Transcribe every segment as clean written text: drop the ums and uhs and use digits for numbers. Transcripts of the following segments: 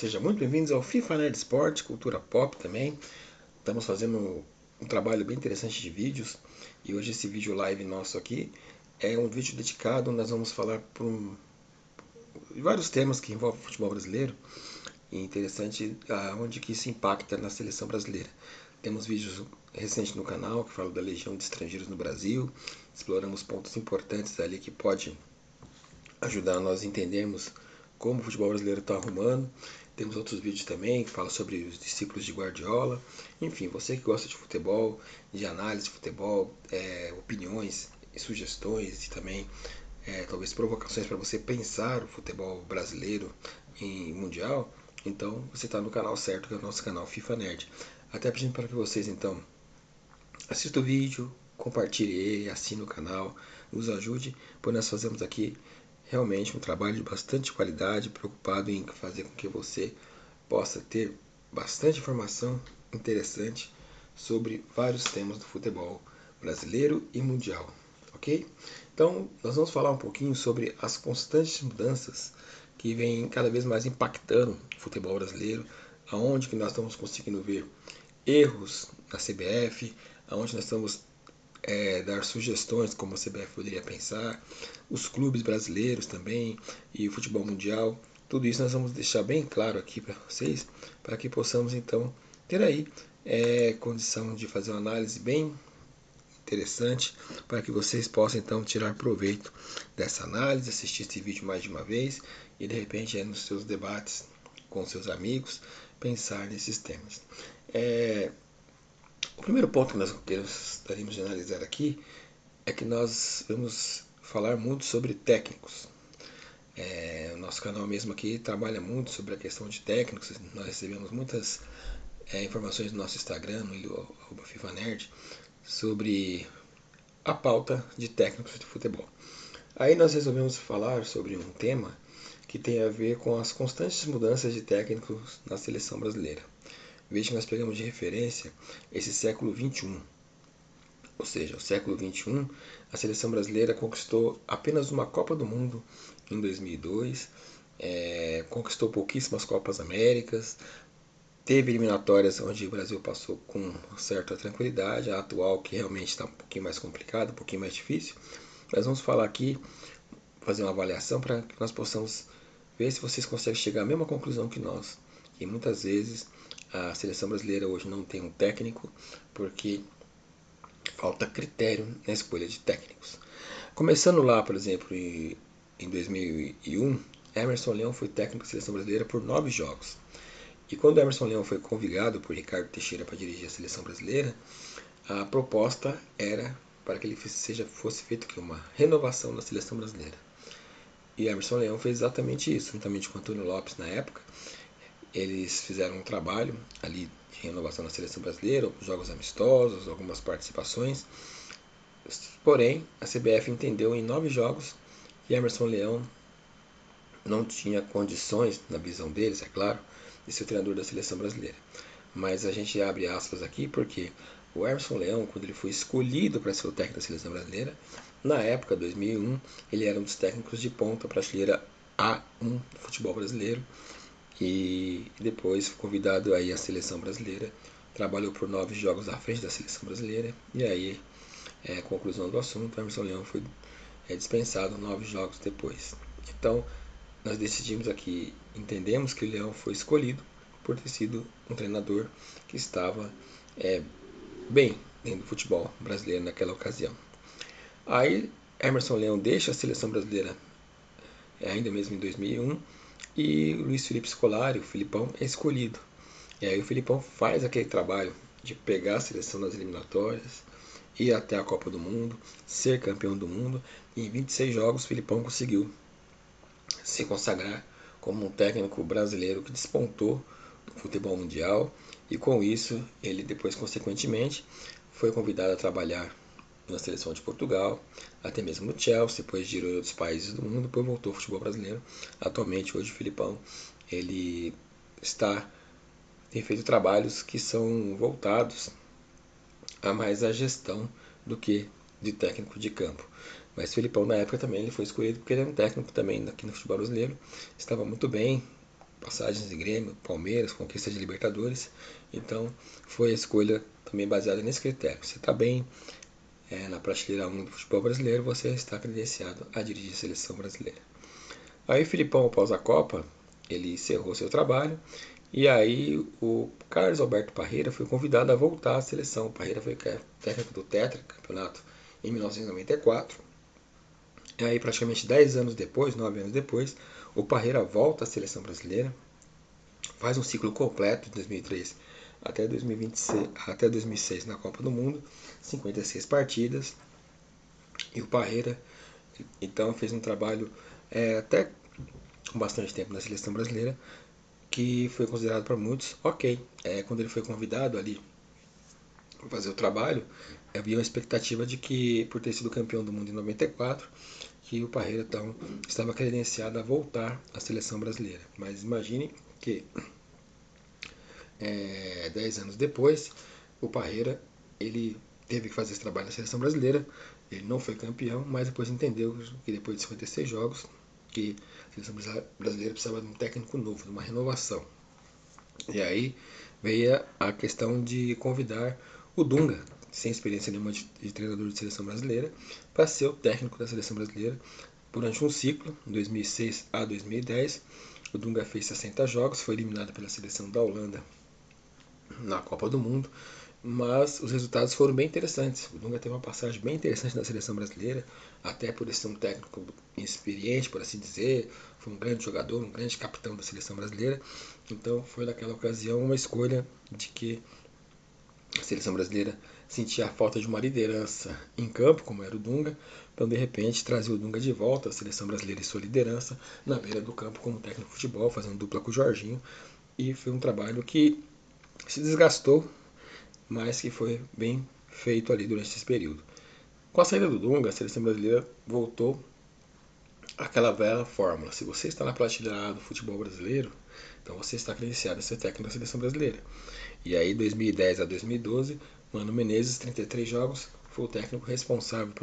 sejam muito bem-vindos ao FIFA Nerd Sport, cultura pop também. Estamos fazendo um trabalho bem interessante de vídeos e hoje esse vídeo live nosso aqui é um vídeo dedicado, nós vamos falar por vários temas que envolvem o futebol brasileiro e interessante onde que isso impacta na seleção brasileira. Temos vídeos recentes no canal que falam da legião de estrangeiros no Brasil, exploramos pontos importantes ali que podem ajudar nós a entendermos como o futebol brasileiro está arrumando. Temos outros vídeos também que falam sobre os discípulos de Guardiola. Enfim, você que gosta de futebol, de análise de futebol, opiniões e sugestões e também talvez provocações para você pensar o futebol brasileiro em mundial, então você está no canal certo, que é o nosso canal FIFA Nerd. Até pedindo para que vocês então assista o vídeo, compartilhe ele, assine o canal, nos ajude, pois nós fazemos aqui realmente um trabalho de bastante qualidade, preocupado em fazer com que você possa ter bastante informação interessante sobre vários temas do futebol brasileiro e mundial, ok? Então, nós vamos falar um pouquinho sobre as constantes mudanças que vêm cada vez mais impactando o futebol brasileiro, aonde que nós estamos conseguindo ver erros na CBF, aonde nós estamos dar sugestões como a CBF poderia pensar, os clubes brasileiros também e o futebol mundial. Tudo isso nós vamos deixar bem claro aqui para vocês, para que possamos então ter aí condição de fazer uma análise bem interessante, para que vocês possam então tirar proveito dessa análise, assistir esse vídeo mais de uma vez e de repente nos seus debates com seus amigos pensar nesses temas. O primeiro ponto que nós gostaríamos de analisar aqui é que nós vamos falar muito sobre técnicos. O nosso canal mesmo aqui trabalha muito sobre a questão de técnicos. Nós recebemos muitas informações no nosso Instagram, no @FIFA_Nerd, sobre a pauta de técnicos de futebol. Aí nós resolvemos falar sobre um tema que tem a ver com as constantes mudanças de técnicos na seleção brasileira. Veja que nós pegamos de referência esse século XXI. Ou seja, o século XXI, a seleção brasileira conquistou apenas uma Copa do Mundo em 2002, conquistou pouquíssimas Copas Américas, teve eliminatórias onde o Brasil passou com certa tranquilidade, a atual que realmente está um pouquinho mais complicada, um pouquinho mais difícil. Nós vamos falar aqui, fazer uma avaliação para que nós possamos ver se vocês conseguem chegar à mesma conclusão que nós. Que muitas vezes a seleção brasileira hoje não tem um técnico porque falta critério na escolha de técnicos. Começando lá, por exemplo, em 2001, Emerson Leão foi técnico da seleção brasileira por 9 jogos. E quando Emerson Leão foi convidado por Ricardo Teixeira para dirigir a seleção brasileira, a proposta era para que ele fosse feito uma renovação da seleção brasileira. E Emerson Leão fez exatamente isso, juntamente com Antônio Lopes na época. Eles fizeram um trabalho ali de renovação da seleção brasileira, jogos amistosos, algumas participações. Porém, a CBF entendeu em 9 jogos que Emerson Leão não tinha condições, na visão deles, é claro, de ser o treinador da seleção brasileira. Mas a gente abre aspas aqui porque o Emerson Leão, quando ele foi escolhido para ser o técnico da seleção brasileira, na época, 2001, ele era um dos técnicos de ponta, prateleira A1 do futebol brasileiro, e depois foi convidado aí à seleção brasileira, trabalhou por 9 jogos à frente da seleção brasileira, e aí, conclusão do assunto, Emerson Leão foi dispensado 9 jogos depois. Então, nós decidimos aqui, entendemos que o Leão foi escolhido por ter sido um treinador que estava bem dentro do futebol brasileiro naquela ocasião. Aí Emerson Leão deixa a seleção brasileira ainda mesmo em 2001 e o Luiz Felipe Scolari, o Filipão, é escolhido. E aí o Filipão faz aquele trabalho de pegar a seleção nas eliminatórias, ir até a Copa do Mundo, ser campeão do mundo, e em 26 jogos o Filipão conseguiu se consagrar como um técnico brasileiro que despontou no futebol mundial, e com isso ele depois consequentemente foi convidado a trabalhar na seleção de Portugal, até mesmo no Chelsea, depois girou em outros países do mundo, depois voltou ao futebol brasileiro. Atualmente, hoje o Filipão ele tem feito trabalhos que são voltados a mais a gestão do que de técnico de campo. Mas o Filipão na época também ele foi escolhido porque ele era um técnico também aqui no futebol brasileiro, estava muito bem passagens de Grêmio, Palmeiras, conquista de Libertadores. Então foi a escolha também baseada nesse critério. Você está bem na prateleira 1 do futebol brasileiro, você está credenciado a dirigir a seleção brasileira. Aí o Filipão, após a Copa, ele encerrou seu trabalho e aí o Carlos Alberto Parreira foi convidado a voltar à seleção. O Parreira foi técnico do Tetra Campeonato em 1994. E aí praticamente 10 anos depois, 9 anos depois, o Parreira volta à seleção brasileira, faz um ciclo completo de 2003 até 2026, até 2006 na Copa do Mundo, 56 partidas. E o Parreira então fez um trabalho até com bastante tempo na seleção brasileira, que foi considerado para muitos ok. Quando ele foi convidado ali para fazer o trabalho, havia uma expectativa de que, por ter sido campeão do mundo em 94, que o Parreira então estava credenciado a voltar à seleção brasileira. Mas imagine que 10 anos depois, o Parreira ele teve que fazer esse trabalho na seleção brasileira. Ele não foi campeão, mas depois entendeu que depois de 56 jogos, que a seleção brasileira precisava de um técnico novo, de uma renovação. E aí veio a questão de convidar o Dunga, sem experiência nenhuma de treinador de seleção brasileira, para ser o técnico da seleção brasileira durante um ciclo, 2006 a 2010. O Dunga fez 60 jogos, foi eliminado pela seleção da Holanda na Copa do Mundo, mas os resultados foram bem interessantes. O Dunga teve uma passagem bem interessante na seleção brasileira, até por ser um técnico experiente, por assim dizer, foi um grande jogador, um grande capitão da seleção brasileira. Então foi naquela ocasião uma escolha de que a seleção brasileira sentia a falta de uma liderança em campo, como era o Dunga, então de repente trazer o Dunga de volta, a seleção brasileira e sua liderança na beira do campo como técnico de futebol, fazendo dupla com o Jorginho, e foi um trabalho que se desgastou, mas que foi bem feito ali durante esse período. Com a saída do Dunga, a seleção brasileira voltou àquela velha fórmula. Se você está na prateleira do futebol brasileiro, então você está credenciado a ser técnico da seleção brasileira. E aí, 2010 a 2012, Mano Menezes, 33 jogos, foi o técnico responsável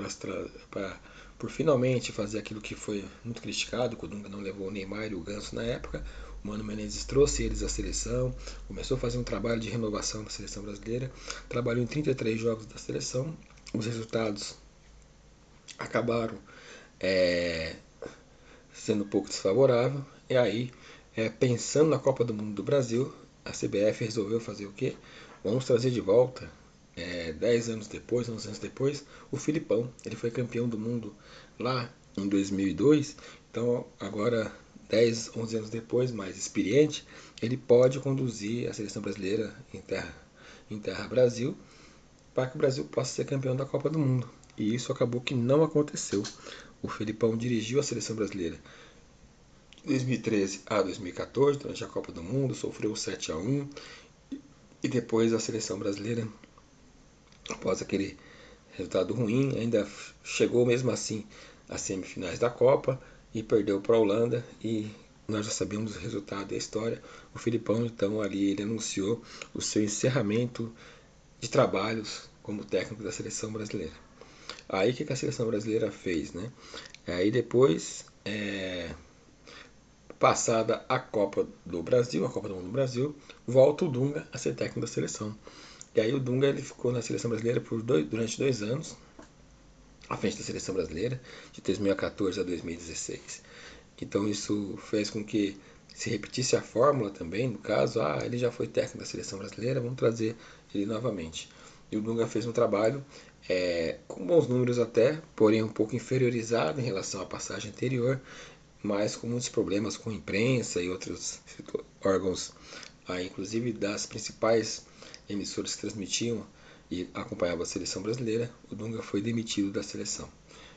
por finalmente fazer aquilo que foi muito criticado, que o Dunga não levou o Neymar e o Ganso na época. O Mano Menezes trouxe eles à seleção, começou a fazer um trabalho de renovação na seleção brasileira, trabalhou em 33 jogos da seleção. Os resultados acabaram sendo um pouco desfavorável. E aí, pensando na Copa do Mundo do Brasil, a CBF resolveu fazer o quê? Vamos trazer de volta, 10 anos depois, 11 anos depois, o Filipão. Ele foi campeão do mundo lá em 2002, então agora 10, 11 anos depois, mais experiente, ele pode conduzir a seleção brasileira em terra Brasil, para que o Brasil possa ser campeão da Copa do Mundo. E isso acabou que não aconteceu. O Filipão dirigiu a seleção brasileira de 2013 a 2014, durante a Copa do Mundo, sofreu 7-1. E depois a seleção brasileira, após aquele resultado ruim, ainda chegou mesmo assim às semifinais da Copa e perdeu para a Holanda. E nós já sabemos o resultado da história. O Filipão, então, ali ele anunciou o seu encerramento de trabalhos como técnico da seleção brasileira. Aí o que a seleção brasileira fez, né? Aí depois, passada a Copa do Brasil, a Copa do Mundo do Brasil, volta o Dunga a ser técnico da seleção. E aí o Dunga ele ficou na seleção brasileira durante 2 anos, à frente da seleção brasileira, de 2014 a 2016. Então isso fez com que se repetisse a fórmula também, no caso, ele já foi técnico da seleção brasileira, vamos trazer ele novamente. E o Dunga fez um trabalho com bons números até, porém um pouco inferiorizado em relação à passagem anterior, mas com muitos problemas com a imprensa e outros órgãos, inclusive das principais emissoras que transmitiam e acompanhavam a seleção brasileira. O Dunga foi demitido da seleção.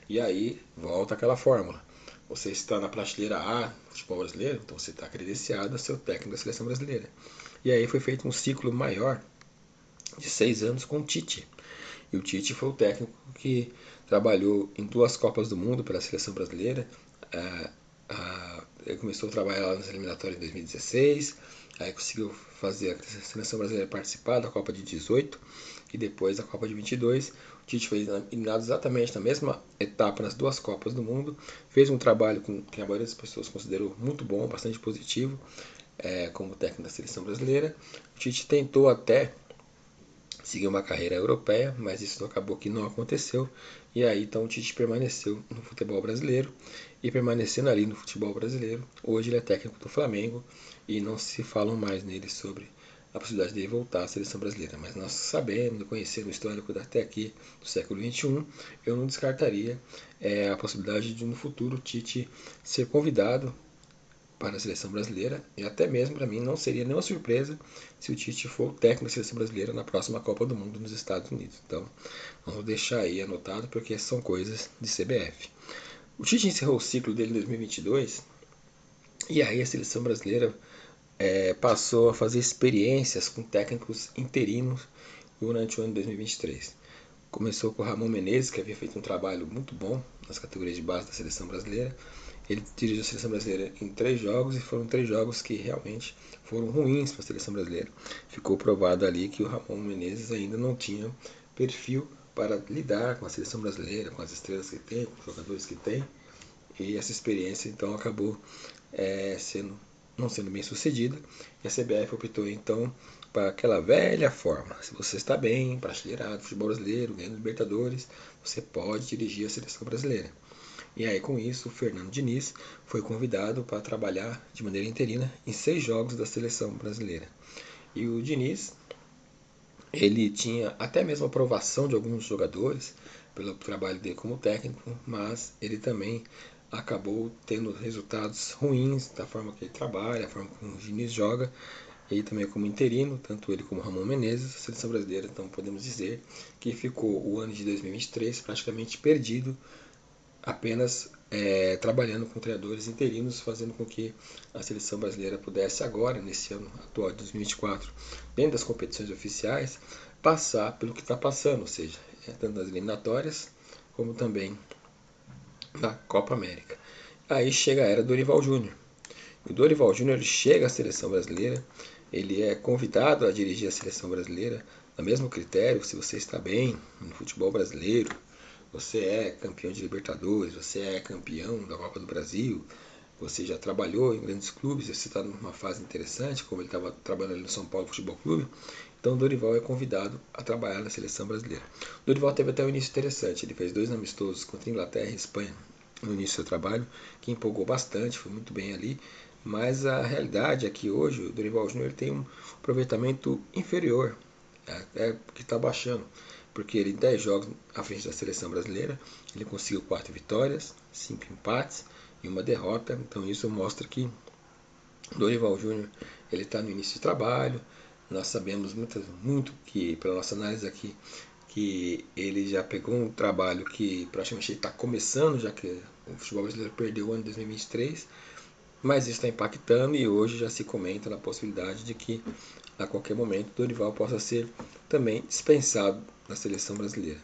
E aí volta aquela fórmula. Você está na prateleira A do futebol brasileiro, então você está credenciado a ser o técnico da seleção brasileira. E aí foi feito um ciclo maior de 6 anos com o Tite. E o Tite foi o técnico que trabalhou em 2 Copas do Mundo pela seleção brasileira. Ele começou a trabalhar lá nas eliminatórias em 2016, aí conseguiu fazer a seleção brasileira participar da Copa de 18 e depois da Copa de 22. O Tite foi eliminado exatamente na mesma etapa nas 2 Copas do Mundo, fez um trabalho que a maioria das pessoas considerou muito bom, bastante positivo. como técnico da seleção brasileira. O Tite tentou até seguir uma carreira europeia, mas isso acabou que não aconteceu. E aí então o Tite permaneceu no futebol brasileiro, e permanecendo ali no futebol brasileiro, hoje ele é técnico do Flamengo e não se falam mais nele sobre a possibilidade de ele voltar à seleção brasileira. Mas nós sabendo, conhecendo o histórico até aqui do século XXI, eu não descartaria a possibilidade de no futuro o Tite ser convidado para a seleção brasileira, e até mesmo para mim não seria nenhuma surpresa se o Tite for o técnico da seleção brasileira na próxima Copa do Mundo nos Estados Unidos. Então vamos deixar aí anotado, porque são coisas de CBF. O Tite encerrou o ciclo dele em 2022 e aí a seleção brasileira passou a fazer experiências com técnicos interinos durante o ano de 2023. Começou com o Ramon Menezes, que havia feito um trabalho muito bom nas categorias de base da seleção brasileira. Ele dirigiu a seleção brasileira em 3 jogos, e foram 3 jogos que realmente foram ruins para a seleção brasileira. Ficou provado ali que o Ramon Menezes ainda não tinha perfil para lidar com a seleção brasileira, com as estrelas que tem, com os jogadores que tem. E essa experiência então acabou não sendo bem sucedida, e a CBF optou então para aquela velha forma: se você está bem, prateleirado, futebol brasileiro, ganhando Libertadores, você pode dirigir a seleção brasileira. E aí com isso o Fernando Diniz foi convidado para trabalhar de maneira interina em 6 jogos da seleção brasileira. E o Diniz, ele tinha até mesmo aprovação de alguns jogadores pelo trabalho dele como técnico, mas ele também acabou tendo resultados ruins da forma que ele trabalha, a forma como o Diniz joga. Ele também como interino, tanto ele como o Ramon Menezes, a seleção brasileira. Então podemos dizer que ficou o ano de 2023 praticamente perdido, apenas trabalhando com treinadores interinos, fazendo com que a seleção brasileira pudesse agora, nesse ano atual de 2024, dentro das competições oficiais, passar pelo que está passando, ou seja, tanto nas eliminatórias como também na Copa América. Aí chega a era do Dorival Júnior. O Dorival Júnior chega à seleção brasileira, ele é convidado a dirigir a seleção brasileira, no mesmo critério: se você está bem no futebol brasileiro, você é campeão de Libertadores, você é campeão da Copa do Brasil, você já trabalhou em grandes clubes, você está numa fase interessante, como ele estava trabalhando no São Paulo Futebol Clube. Então o Dorival é convidado a trabalhar na seleção brasileira. O Dorival teve até um início interessante, ele fez 2 amistosos contra a Inglaterra e Espanha no início do seu trabalho, que empolgou bastante, foi muito bem ali, mas a realidade é que hoje o Dorival Júnior tem um aproveitamento inferior, até que está baixando, porque ele em 10 jogos à frente da seleção brasileira, ele conseguiu 4 vitórias, 5 empates e 1 derrota. Então isso mostra que Dorival Júnior ele está no início de trabalho. Nós sabemos muito que, pela nossa análise aqui, que ele já pegou um trabalho que praticamente está começando, já que o futebol brasileiro perdeu o ano de 2023, mas isso está impactando, e hoje já se comenta na possibilidade de que a qualquer momento Dorival possa ser também dispensado da seleção brasileira.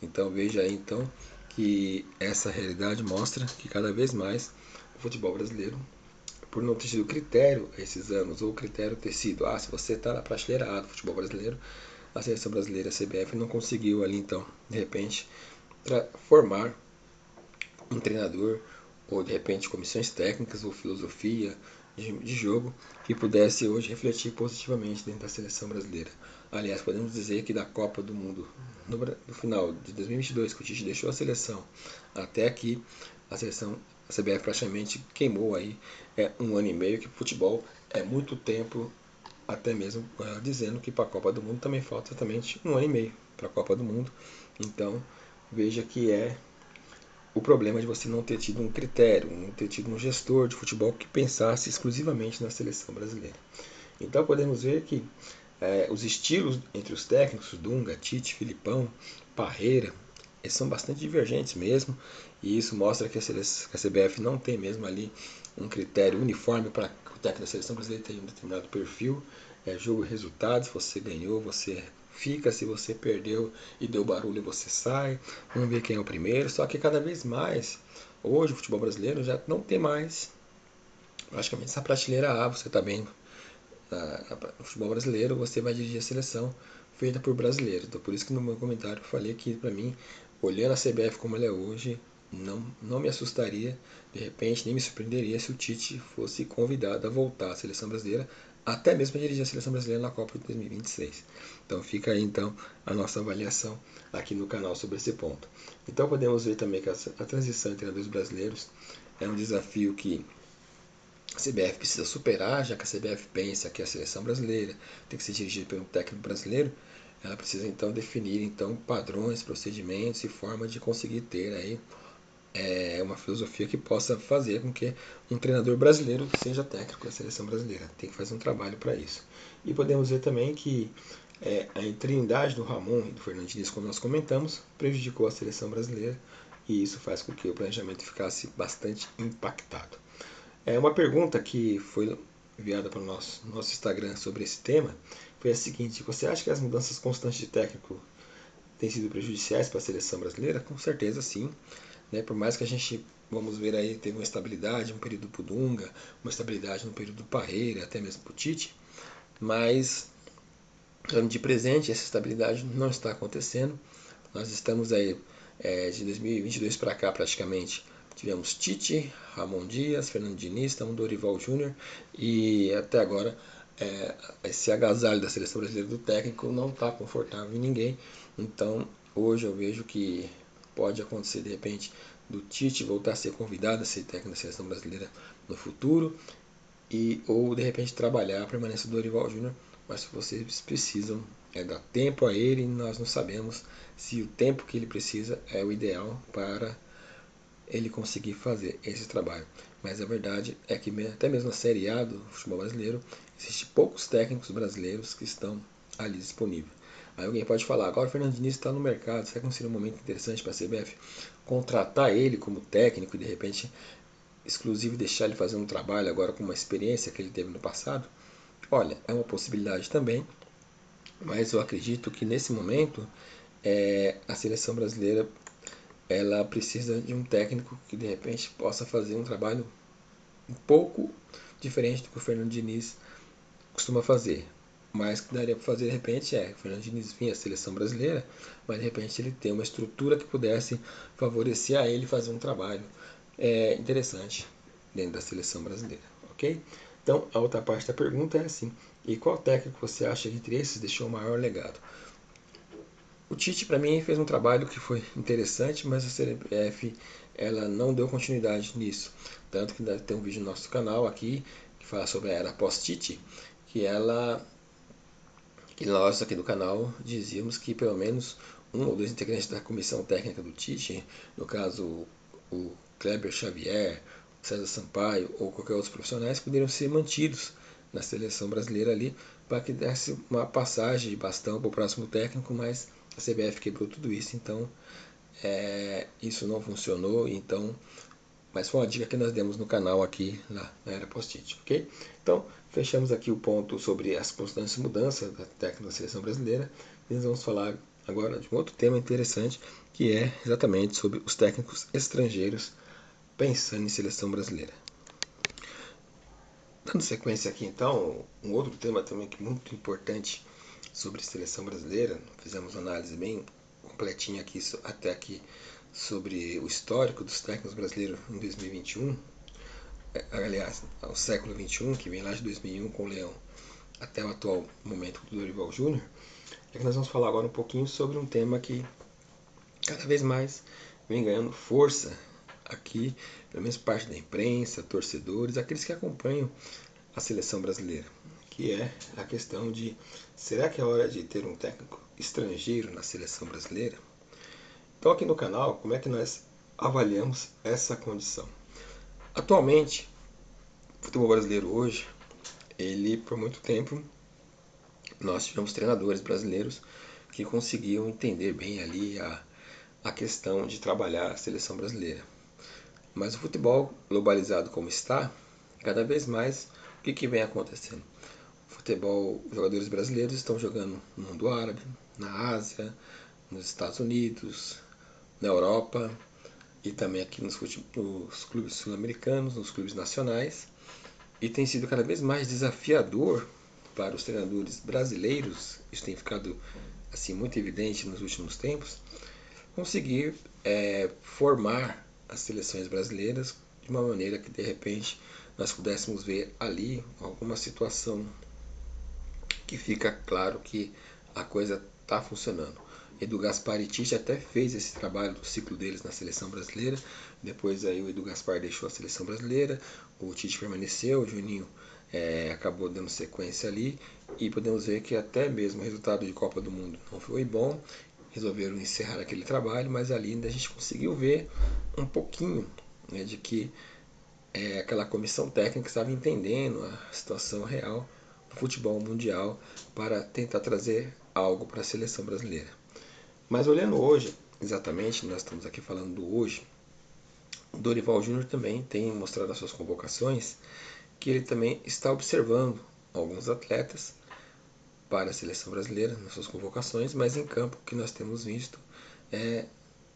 Então veja aí então que essa realidade mostra que cada vez mais o futebol brasileiro, por não ter tido critério esses anos, ou o critério ter sido, se você está na prateleira A do futebol brasileiro, a seleção brasileira, a CBF, não conseguiu ali então, de repente, formar um treinador, ou de repente comissões técnicas ou filosofia de jogo que pudesse hoje refletir positivamente dentro da seleção brasileira. Aliás, podemos dizer que da Copa do Mundo no final de 2022, que o Tite deixou a seleção, até aqui a CBF praticamente queimou aí 1 ano e meio, que futebol é muito tempo, até mesmo dizendo que para a Copa do Mundo também falta exatamente 1 ano e meio para a Copa do Mundo. Então veja que o problema de você não ter tido um critério, não ter tido um gestor de futebol que pensasse exclusivamente na seleção brasileira. Então podemos ver que os estilos entre os técnicos, Dunga, Tite, Filipão, Parreira, eles são bastante divergentes mesmo, e isso mostra que a CBF não tem mesmo ali um critério uniforme para que o técnico da seleção brasileira tenha um determinado perfil. Jogo e resultados: se você ganhou, você fica; se você perdeu e deu barulho, você sai. Vamos ver quem é o primeiro. Só que cada vez mais, hoje o futebol brasileiro já não tem mais praticamente essa prateleira A. Você está bem no futebol brasileiro, você vai dirigir a seleção feita por brasileiros. Então por isso que no meu comentário eu falei que, para mim, olhando a CBF como ela é hoje, não me assustaria, de repente, nem me surpreenderia se o Tite fosse convidado a voltar à seleção brasileira, até mesmo a dirigir a seleção brasileira na Copa de 2026. Então fica aí então a nossa avaliação aqui no canal sobre esse ponto. Então podemos ver também que a transição entre treinadores brasileiros é um desafio que a CBF precisa superar, já que a CBF pensa que a seleção brasileira tem que ser dirigida por um técnico brasileiro. Ela precisa então definir então padrões, procedimentos e forma de conseguir ter aí uma filosofia que possa fazer com que um treinador brasileiro seja técnico da seleção brasileira. Tem que fazer um trabalho para isso. E podemos ver também que a trindade do Ramon e do Fernando Diniz, como nós comentamos, prejudicou a seleção brasileira e isso faz com que o planejamento ficasse bastante impactado. Uma pergunta que foi enviada para o nosso Instagram sobre esse tema foi a seguinte: você acha que as mudanças constantes de técnico têm sido prejudiciais para a seleção brasileira? Com certeza sim. Por mais que a gente, vamos ver aí, teve uma estabilidade no período do Dunga, uma estabilidade no período do Parreira, até mesmo do Tite, mas ano de presente essa estabilidade não está acontecendo. Nós estamos aí de 2022 para cá praticamente. Tivemos Tite, Ramon Dias, Fernando Diniz, então Dorival Júnior e até agora esse agasalho da seleção brasileira do técnico não está confortável em ninguém. Então hoje eu vejo que pode acontecer de repente do Tite voltar a ser convidado a ser técnico da seleção brasileira no futuro ou de repente trabalhar a permanência do Dorival Júnior, mas vocês precisam dar tempo a ele e nós não sabemos se o tempo que ele precisa é o ideal para ele conseguir fazer esse trabalho. Mas a verdade é que até mesmo na Série A do futebol brasileiro, existem poucos técnicos brasileiros que estão ali disponíveis. Aí alguém pode falar, agora o Fernando Diniz está no mercado, será que não seria um momento interessante para a CBF contratar ele como técnico e de repente exclusivo e deixar ele fazer um trabalho agora com uma experiência que ele teve no passado? Olha, é uma possibilidade também, mas eu acredito que nesse momento a seleção brasileira ela precisa de um técnico que de repente possa fazer um trabalho um pouco diferente do que o Fernando Diniz costuma fazer. Mas que daria para fazer de repente o Fernando Diniz vinha à seleção brasileira, mas de repente ele tem uma estrutura que pudesse favorecer a ele fazer um trabalho interessante dentro da seleção brasileira, ok? Então a outra parte da pergunta é assim: e qual técnico você acha que entre esses deixou o maior legado? O Tite para mim fez um trabalho que foi interessante, mas a CBF ela não deu continuidade nisso. Tanto que tem um vídeo no nosso canal aqui que fala sobre a era pós-Tite, que nós aqui do canal dizíamos que pelo menos um ou dois integrantes da comissão técnica do Tite, no caso o Kleber Xavier, César Sampaio ou qualquer outros profissionais, poderiam ser mantidos na seleção brasileira ali para que desse uma passagem de bastão para o próximo técnico, mas a CBF quebrou tudo isso, então isso não funcionou, então mas foi uma dica que nós demos no canal aqui na era post-it, ok? Então, fechamos aqui o ponto sobre as constantes mudanças da técnica da seleção brasileira e nós vamos falar agora de um outro tema interessante, que é exatamente sobre os técnicos estrangeiros pensando em seleção brasileira. Dando sequência aqui então, um outro tema também que é muito importante sobre seleção brasileira, fizemos uma análise bem completinha aqui até aqui sobre o histórico dos técnicos brasileiros em 2021, aliás, ao século 21, que vem lá de 2001 com o Leão até o atual momento do Dorival Júnior, é que nós vamos falar agora um pouquinho sobre um tema que cada vez mais vem ganhando força aqui, pelo menos parte da imprensa, torcedores, aqueles que acompanham a seleção brasileira, que é a questão de: será que é hora de ter um técnico estrangeiro na seleção brasileira? Então aqui no canal, como é que nós avaliamos essa condição? Atualmente, o futebol brasileiro hoje, ele por muito tempo, nós tivemos treinadores brasileiros que conseguiam entender bem ali a questão de trabalhar a seleção brasileira. Mas o futebol globalizado como está, cada vez mais, o que vem acontecendo? O futebol, os jogadores brasileiros estão jogando no mundo árabe, na Ásia, nos Estados Unidos, na Europa e também aqui nos clubes sul-americanos, nos clubes nacionais. E tem sido cada vez mais desafiador para os treinadores brasileiros, isso tem ficado assim muito evidente nos últimos tempos, conseguir formar as seleções brasileiras de uma maneira que de repente nós pudéssemos ver ali alguma situação que fica claro que a coisa está funcionando. Edu Gaspar e Tite até fez esse trabalho do ciclo deles na seleção brasileira. Depois aí o Edu Gaspar deixou a seleção brasileira, o Tite permaneceu, o Juninho acabou dando sequência ali e podemos ver que até mesmo o resultado de Copa do Mundo não foi bom. Resolveram encerrar aquele trabalho, mas ali ainda a gente conseguiu ver um pouquinho, né, de que aquela comissão técnica estava entendendo a situação real do futebol mundial para tentar trazer algo para a seleção brasileira. Mas olhando hoje, exatamente, nós estamos aqui falando do hoje, o Dorival Júnior também tem mostrado nas suas convocações que ele também está observando alguns atletas para a seleção brasileira nas suas convocações, mas em campo o que nós temos visto é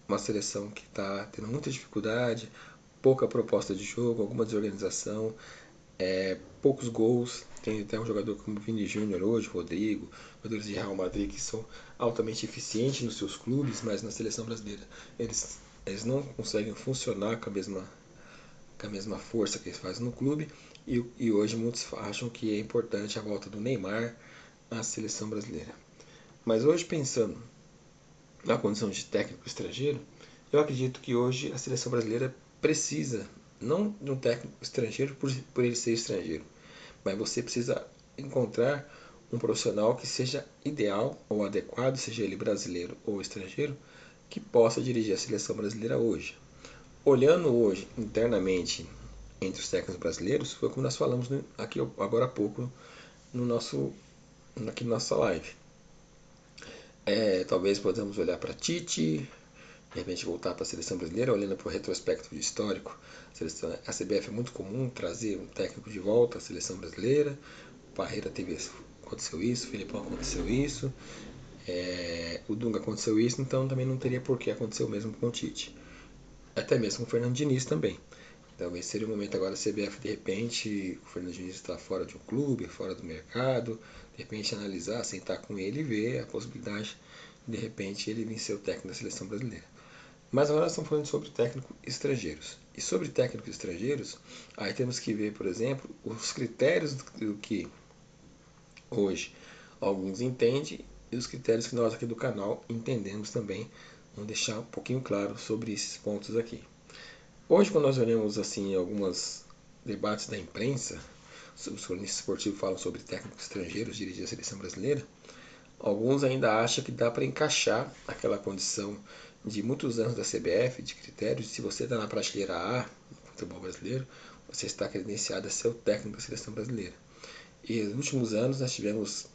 uma seleção que está tendo muita dificuldade, pouca proposta de jogo, alguma desorganização, poucos gols. Tem até um jogador como Vini Júnior hoje, Rodrigo, jogadores de Real Madrid que são altamente eficientes nos seus clubes, mas na seleção brasileira eles não conseguem funcionar com a mesma força que eles fazem no clube. E hoje muitos acham que é importante a volta do Neymar à seleção brasileira. Mas hoje, pensando na condição de técnico estrangeiro, eu acredito que hoje a seleção brasileira precisa não de um técnico estrangeiro por ele ser estrangeiro, mas você precisa encontrar um profissional que seja ideal ou adequado, seja ele brasileiro ou estrangeiro, que possa dirigir a seleção brasileira hoje. Olhando hoje internamente entre os técnicos brasileiros, foi como nós falamos aqui agora há pouco aqui na nossa live. Talvez podamos olhar para Tite, de repente voltar para a seleção brasileira, olhando para o retrospecto histórico. A CBF é muito comum trazer um técnico de volta à seleção brasileira. O Parreira aconteceu isso, o Filipão aconteceu isso, o Dunga aconteceu isso, então também não teria por que acontecer o mesmo com o Tite. Até mesmo com o Fernando Diniz também. Talvez seria o momento agora da CBF, de repente, o Fernando Diniz está fora de um clube, fora do mercado, de repente analisar, sentar com ele e ver a possibilidade de repente ele vir ser o técnico da seleção brasileira. Mas agora nós estamos falando sobre técnicos estrangeiros. E sobre técnicos estrangeiros, aí temos que ver, por exemplo, os critérios do que hoje alguns entendem e os critérios que nós aqui do canal entendemos também. Vamos deixar um pouquinho claro sobre esses pontos aqui. Hoje, quando nós olhamos assim alguns debates da imprensa, os cronistas esportivos falam sobre técnicos estrangeiros dirigir a seleção brasileira, alguns ainda acham que dá para encaixar aquela condição de muitos anos da CBF, de critérios, se você está na prateleira A no futebol brasileiro, você está credenciado a ser o técnico da seleção brasileira. E nos últimos anos nós tivemos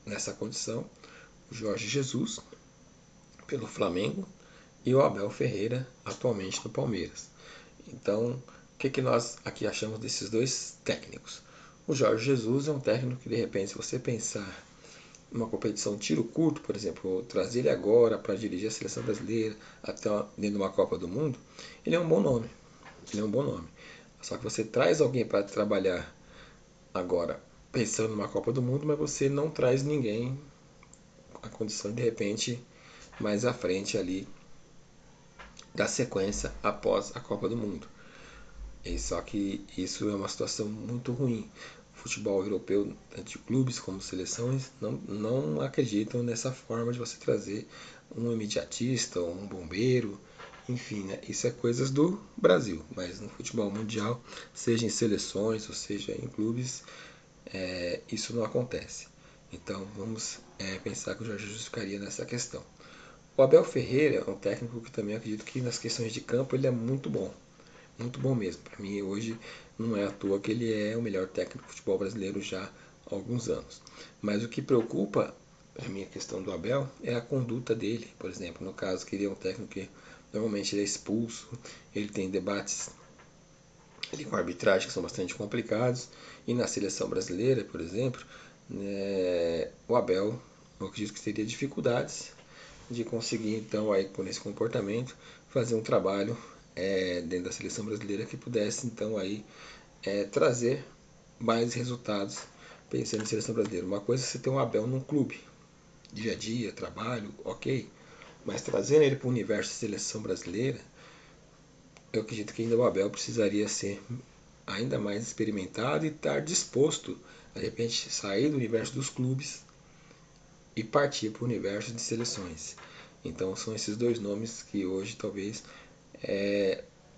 nessa condição o Jorge Jesus pelo Flamengo e o Abel Ferreira atualmente no Palmeiras. Então, o que nós aqui achamos desses dois técnicos? O Jorge Jesus é um técnico que, de repente, se você pensar uma competição tiro curto, por exemplo, trazer ele agora para dirigir a seleção brasileira até dentro de uma Copa do Mundo, ele é um bom nome. Ele é um bom nome. Só que você traz alguém para trabalhar agora pensando numa Copa do Mundo, mas você não traz ninguém a condição de repente mais à frente ali da sequência após a Copa do Mundo. E só que isso é uma situação muito ruim. O futebol europeu, tanto de clubes como seleções, não acreditam nessa forma de você trazer um imediatista ou um bombeiro. Enfim, né? Isso é coisas do Brasil, mas no futebol mundial, seja em seleções ou seja em clubes, isso não acontece. Então vamos pensar que o Jorge Jesus ficaria nessa questão. O Abel Ferreira é um técnico que também acredito que nas questões de campo ele é muito bom. Muito bom mesmo. Para mim hoje não é à toa que ele é o melhor técnico do futebol brasileiro já há alguns anos. Mas o que preocupa a minha questão do Abel é a conduta dele. Por exemplo, no caso que ele é um técnico que normalmente ele é expulso, ele tem debates ali com a arbitragem que são bastante complicados. E na seleção brasileira, por exemplo, o Abel, eu acredito que teria dificuldades de conseguir então aí por esse comportamento fazer um trabalho dentro da seleção brasileira que pudesse então aí trazer mais resultados pensando em seleção brasileira. Uma coisa é você ter um Abel num clube, dia a dia, trabalho, ok, mas trazendo ele para o universo de seleção brasileira, eu acredito que ainda o Abel precisaria ser ainda mais experimentado e estar disposto a de repente sair do universo dos clubes e partir para o universo de seleções. Então são esses dois nomes que hoje talvez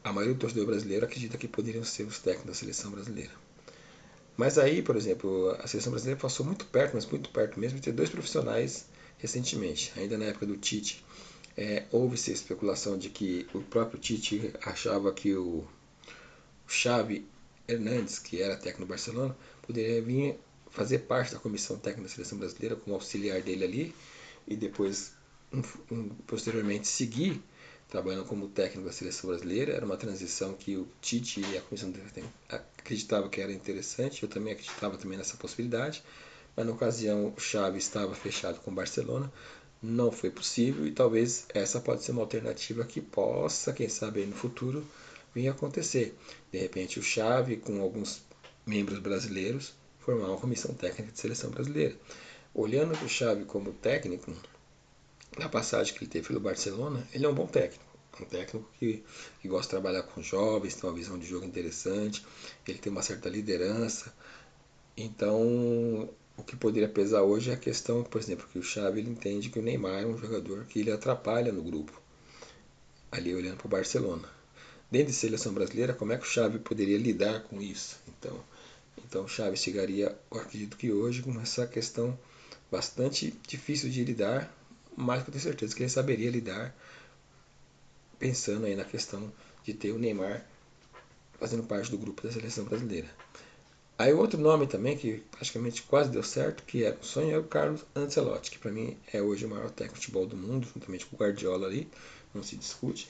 a maioria do torcedor brasileiro acredita que poderiam ser os técnicos da seleção brasileira. Mas aí, por exemplo, a seleção brasileira passou muito perto, mas muito perto mesmo, de ter dois profissionais recentemente. Ainda na época do Tite, houve-se a especulação de que o próprio Tite achava que o Xavi Hernandes, que era técnico do Barcelona, poderia vir fazer parte da comissão técnica da seleção brasileira como auxiliar dele ali e depois posteriormente seguir trabalhando como técnico da seleção brasileira. Era uma transição que o Tite e a comissão acreditavam que era interessante, eu também acreditava também nessa possibilidade, mas na ocasião o Xavi estava fechado com o Barcelona, não foi possível e talvez essa pode ser uma alternativa que possa, quem sabe no futuro, vir a acontecer. De repente o Xavi com alguns membros brasileiros formar uma comissão técnica de seleção brasileira. Olhando para o Xavi como técnico, na passagem que ele teve pelo Barcelona, ele é um bom técnico. Um técnico que gosta de trabalhar com jovens, tem uma visão de jogo interessante, ele tem uma certa liderança. Então, o que poderia pesar hoje é a questão, por exemplo, que o Xavi ele entende que o Neymar é um jogador que ele atrapalha no grupo, ali olhando para o Barcelona. Dentro de seleção brasileira, como é que o Xavi poderia lidar com isso? Então o Xavi chegaria, eu acredito que hoje, com essa questão bastante difícil de lidar, mas que eu tenho certeza que ele saberia lidar, pensando aí na questão de ter o Neymar fazendo parte do grupo da seleção brasileira. Aí outro nome também que praticamente quase deu certo, que era um sonho, é o Carlos Ancelotti, que para mim é hoje o maior técnico de futebol do mundo, juntamente com o Guardiola ali, não se discute.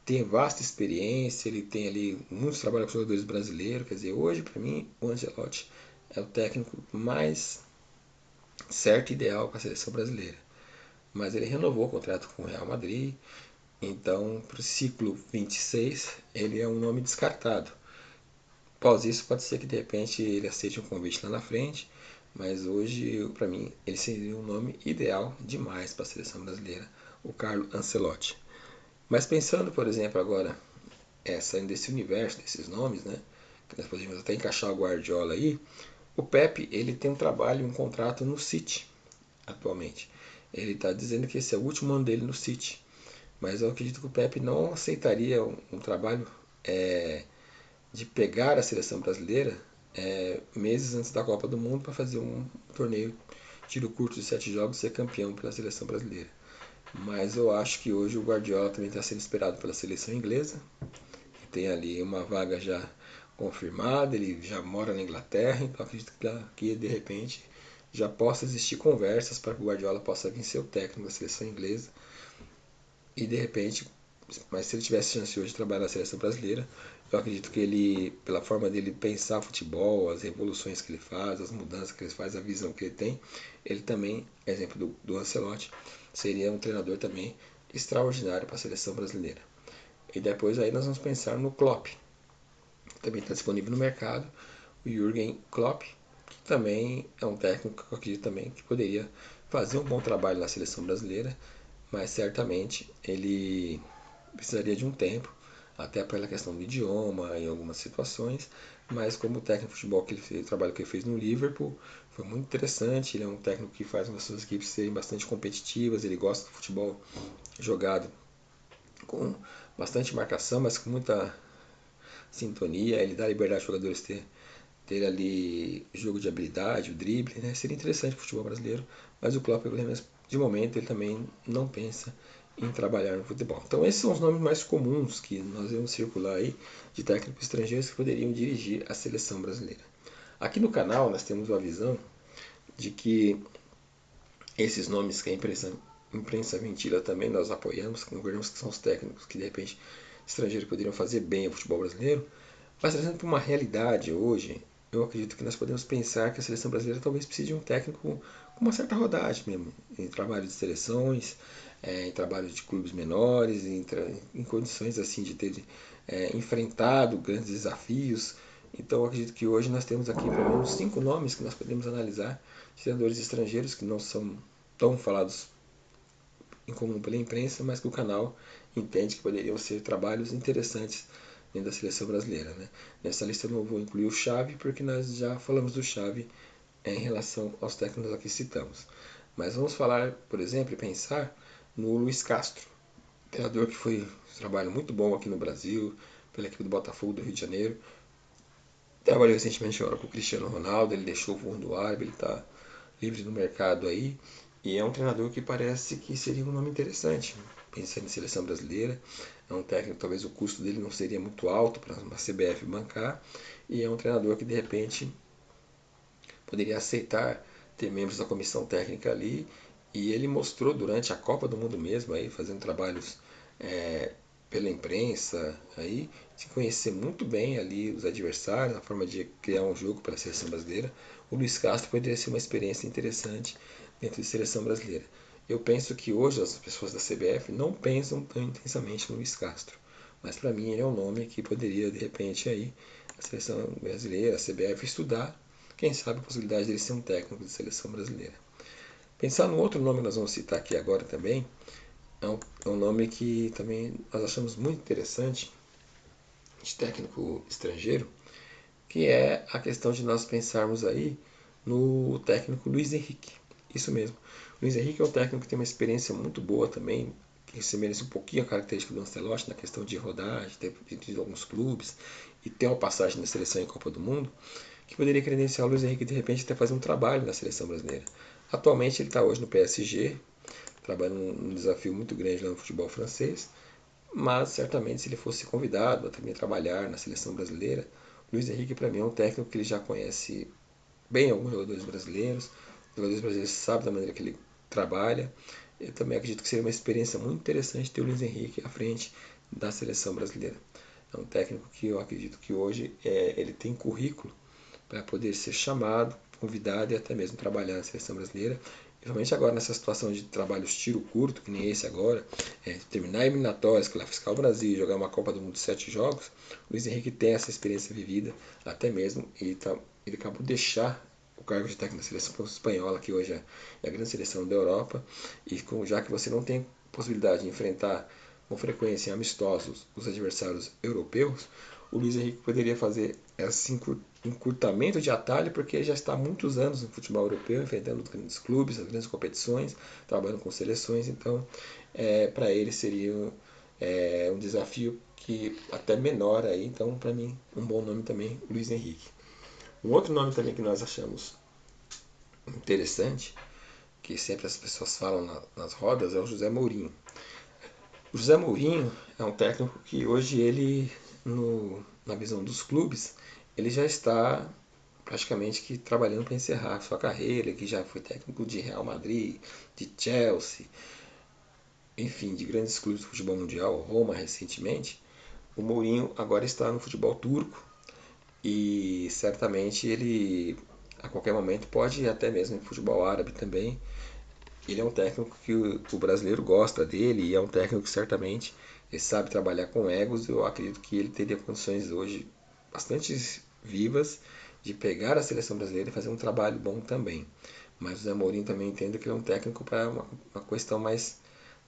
Tem vasta experiência, ele tem ali muitos trabalhos com jogadores brasileiros, quer dizer, hoje para mim o Ancelotti é o técnico mais certo e ideal para a seleção brasileira. Mas ele renovou o contrato com o Real Madrid, então para o ciclo 26 ele é um nome descartado. Após isso pode ser que de repente ele aceite um convite lá na frente, mas hoje para mim ele seria um nome ideal demais para a seleção brasileira, o Carlo Ancelotti. Mas pensando, por exemplo, agora saindo desse universo, desses nomes, né? Que nós podemos até encaixar o Guardiola aí. O Pepe, ele tem um trabalho, um contrato no City, atualmente. Ele está dizendo que esse é o último ano dele no City. Mas eu acredito que o Pepe não aceitaria um trabalho de pegar a seleção brasileira meses antes da Copa do Mundo para fazer um torneio tiro curto de 7 jogos e ser campeão pela seleção brasileira. Mas eu acho que hoje o Guardiola também está sendo esperado pela seleção inglesa, tem ali uma vaga já confirmada, ele já mora na Inglaterra, então acredito que de repente já possa existir conversas para que o Guardiola possa vir ser o técnico da seleção inglesa e de repente, mas se ele tivesse chance hoje de trabalhar na seleção brasileira, eu acredito que ele, pela forma dele pensar futebol, as revoluções que ele faz, as mudanças que ele faz, a visão que ele tem, ele também, exemplo do Ancelotti, seria um treinador também extraordinário para a seleção brasileira. E depois aí nós vamos pensar no Klopp, que também está disponível no mercado, o Jürgen Klopp, que também é um técnico que eu acredito também que poderia fazer um bom trabalho na seleção brasileira, mas certamente ele precisaria de um tempo, até pela questão do idioma em algumas situações, mas como técnico de futebol que ele fez, o trabalho que ele fez no Liverpool foi muito interessante, ele é um técnico que faz as suas equipes serem bastante competitivas, ele gosta do futebol jogado com bastante marcação, mas com muita sintonia, ele dá liberdade aos jogadores ter ali jogo de habilidade, o drible, né? Seria interessante para o futebol brasileiro, mas o Klopp, de momento, ele também não pensa em trabalhar no futebol. Então esses são os nomes mais comuns que nós vamos circular aí de técnicos estrangeiros que poderiam dirigir a seleção brasileira. Aqui no canal nós temos uma visão de que esses nomes que a imprensa ventila também nós apoiamos, concordamos que são os técnicos que de repente estrangeiros poderiam fazer bem o futebol brasileiro, mas trazendo para uma realidade hoje, eu acredito que nós podemos pensar que a seleção brasileira talvez precise de um técnico com uma certa rodagem mesmo, em trabalho de seleções, em trabalho de clubes menores, em condições assim de ter enfrentado grandes desafios. Então eu acredito que hoje nós temos aqui pelo menos 5 nomes que nós podemos analisar de treinadores estrangeiros que não são tão falados em comum pela imprensa, mas que o canal entende que poderiam ser trabalhos interessantes dentro da seleção brasileira, né? Nessa lista eu não vou incluir o Xavi, porque nós já falamos do Xavi em relação aos técnicos aqui citamos. Mas vamos falar, por exemplo, e pensar no Luiz Castro, treinador que foi um trabalho muito bom aqui no Brasil, pela equipe do Botafogo do Rio de Janeiro. Trabalhou recentemente agora com o Cristiano Ronaldo, ele deixou o fundo do árabe, ele está livre no mercado aí. E é um treinador que parece que seria um nome interessante, pensando em seleção brasileira. É um técnico, talvez o custo dele não seria muito alto para uma CBF bancar. E é um treinador que de repente poderia aceitar ter membros da comissão técnica ali. E ele mostrou durante a Copa do Mundo mesmo, aí, fazendo trabalhos pela imprensa, aí, de conhecer muito bem ali os adversários, a forma de criar um jogo para a seleção brasileira. O Luiz Castro poderia ser uma experiência interessante dentro da seleção brasileira. Eu penso que hoje as pessoas da CBF não pensam tão intensamente no Luiz Castro, mas para mim ele é um nome que poderia de repente aí a seleção brasileira, a CBF estudar, quem sabe a possibilidade dele ser um técnico de seleção brasileira. Pensar no outro nome que nós vamos citar aqui agora também, é um nome que também nós achamos muito interessante, de técnico estrangeiro, que é a questão de nós pensarmos aí no técnico Luiz Henrique. Isso mesmo. Luiz Henrique é um técnico que tem uma experiência muito boa também, que se merece um pouquinho a característica do Ancelotti na questão de rodar, de ter de alguns clubes e ter uma passagem na seleção em Copa do Mundo, que poderia credenciar o Luiz Henrique de repente até fazer um trabalho na seleção brasileira. Atualmente ele está hoje no PSG, trabalhando num desafio muito grande lá no futebol francês, mas certamente se ele fosse convidado a também trabalhar na seleção brasileira, o Luiz Henrique para mim é um técnico que ele já conhece bem alguns jogadores brasileiros, os jogadores brasileiros sabem da maneira que ele trabalha. Eu também acredito que seria uma experiência muito interessante ter o Luiz Henrique à frente da seleção brasileira. É um técnico que eu acredito que hoje ele tem currículo para poder ser chamado, convidado e até mesmo trabalhar na seleção brasileira. Principalmente agora nessa situação de trabalhos tiro curto, que nem esse agora, terminar eliminatórias, classificar o Brasil e jogar uma Copa do Mundo de 7 jogos, o Luiz Henrique tem essa experiência vivida, até mesmo ele acabou de deixar o cargo de técnico da seleção espanhola, que hoje é a grande seleção da Europa, e já que você não tem possibilidade de enfrentar com frequência em amistosos os adversários europeus, o Luiz Henrique poderia fazer esse encurtamento de atalho, porque ele já está há muitos anos no futebol europeu, enfrentando os grandes clubes, as grandes competições, trabalhando com seleções, então para ele seria um desafio que até menor aí, então para mim um bom nome também, Luiz Henrique. Um outro nome também que nós achamos interessante, que sempre as pessoas falam nas rodas, é o José Mourinho. O José Mourinho é um técnico que hoje ele, na visão dos clubes, ele já está praticamente que trabalhando para encerrar sua carreira, que já foi técnico de Real Madrid, de Chelsea, enfim, de grandes clubes do futebol mundial, Roma recentemente. O Mourinho agora está no futebol turco e certamente ele a qualquer momento pode ir até mesmo no futebol árabe também. Ele é um técnico que o brasileiro gosta dele e é um técnico que certamente ele sabe trabalhar com egos. Eu acredito que ele teria condições hoje bastante vivas de pegar a seleção brasileira e fazer um trabalho bom também. Mas o Zé Mourinho também entende que ele é um técnico para uma questão mais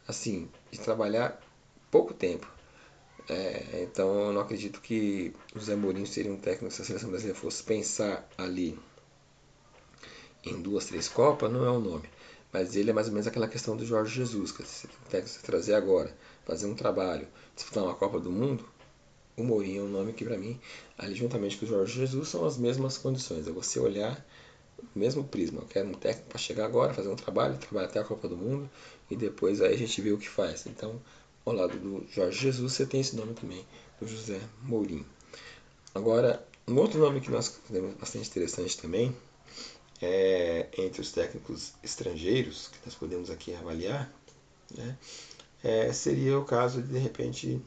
assim, de trabalhar pouco tempo. Então eu não acredito que o Zé Mourinho seria um técnico se a seleção brasileira fosse pensar ali em 2, 3 Copas, não é o nome. Mas ele é mais ou menos aquela questão do Jorge Jesus, que você tem que trazer agora, fazer um trabalho, disputar uma Copa do Mundo. O Mourinho é um nome que para mim, ali juntamente com o Jorge Jesus, são as mesmas condições. É você olhar o mesmo prisma. Eu quero um técnico para chegar agora, fazer um trabalho, trabalhar até a Copa do Mundo e depois aí a gente vê o que faz. Então, ao lado do Jorge Jesus, você tem esse nome também, do José Mourinho. Agora, um outro nome que nós temos bastante interessante também, entre os técnicos estrangeiros que nós podemos aqui avaliar, né, seria o caso de repente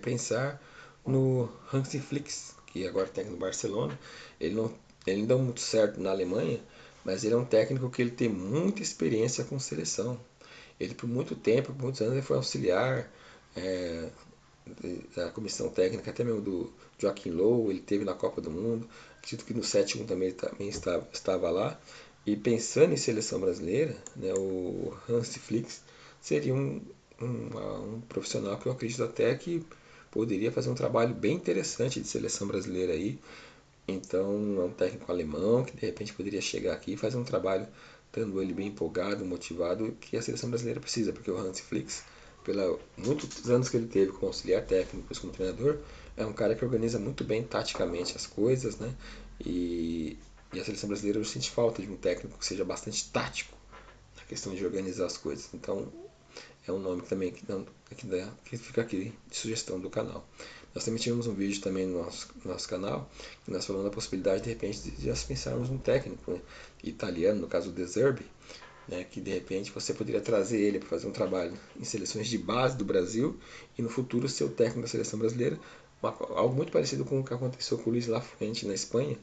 pensar no Hansi Flick, que agora é técnico do Barcelona. Ele não deu muito certo na Alemanha, mas ele é um técnico que ele tem muita experiência com seleção. Ele por muito tempo, por muitos anos, ele foi auxiliar é, da comissão técnica, até mesmo do Joaquim Low, ele teve na Copa do Mundo. Acredito que no 7-1 também estava lá. E pensando em seleção brasileira, né, o Hans Flick seria um profissional que eu acredito até que poderia fazer um trabalho bem interessante de seleção brasileira aí. Então é um técnico alemão que de repente poderia chegar aqui e fazer um trabalho estando ele bem empolgado, motivado, que a seleção brasileira precisa, porque o Hans Flick, pela muitos anos que ele teve como auxiliar técnico, depois como treinador, é um cara que organiza muito bem taticamente as coisas, né? E a seleção brasileira sente falta de um técnico que seja bastante tático na questão de organizar as coisas. Então é um nome também que fica aqui de sugestão do canal. Nós também tivemos um vídeo também no nosso canal, que nós falamos da possibilidade de repente de nós pensarmos um técnico, né, italiano, no caso o De Zerbi, né, que de repente você poderia trazer ele para fazer um trabalho em seleções de base do Brasil e no futuro ser o técnico da seleção brasileira, algo muito parecido com o que aconteceu com o Luiz Lafuente na Espanha,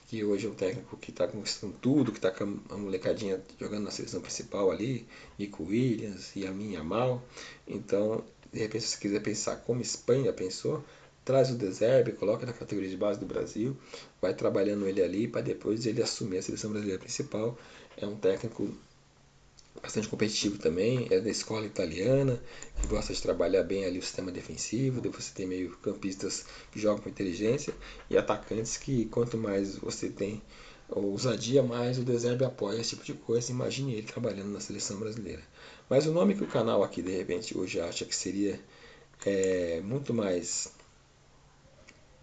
que hoje é um técnico que está conquistando tudo, que está com a molecadinha jogando na seleção principal ali, Nico Williams, Yamin Yamal. Então, de repente, se você quiser pensar como Espanha pensou, traz o De Zerbi, coloca na categoria de base do Brasil, vai trabalhando ele ali para depois ele assumir a seleção brasileira principal. É um técnico bastante competitivo também, é da escola italiana, que gosta de trabalhar bem ali o sistema defensivo, depois você tem meio campistas que jogam com inteligência e atacantes que quanto mais você tem ousadia, mais o De Zerbi apoia esse tipo de coisa. Imagine ele trabalhando na seleção brasileira. Mas o nome que o canal aqui de repente hoje acha que seria muito mais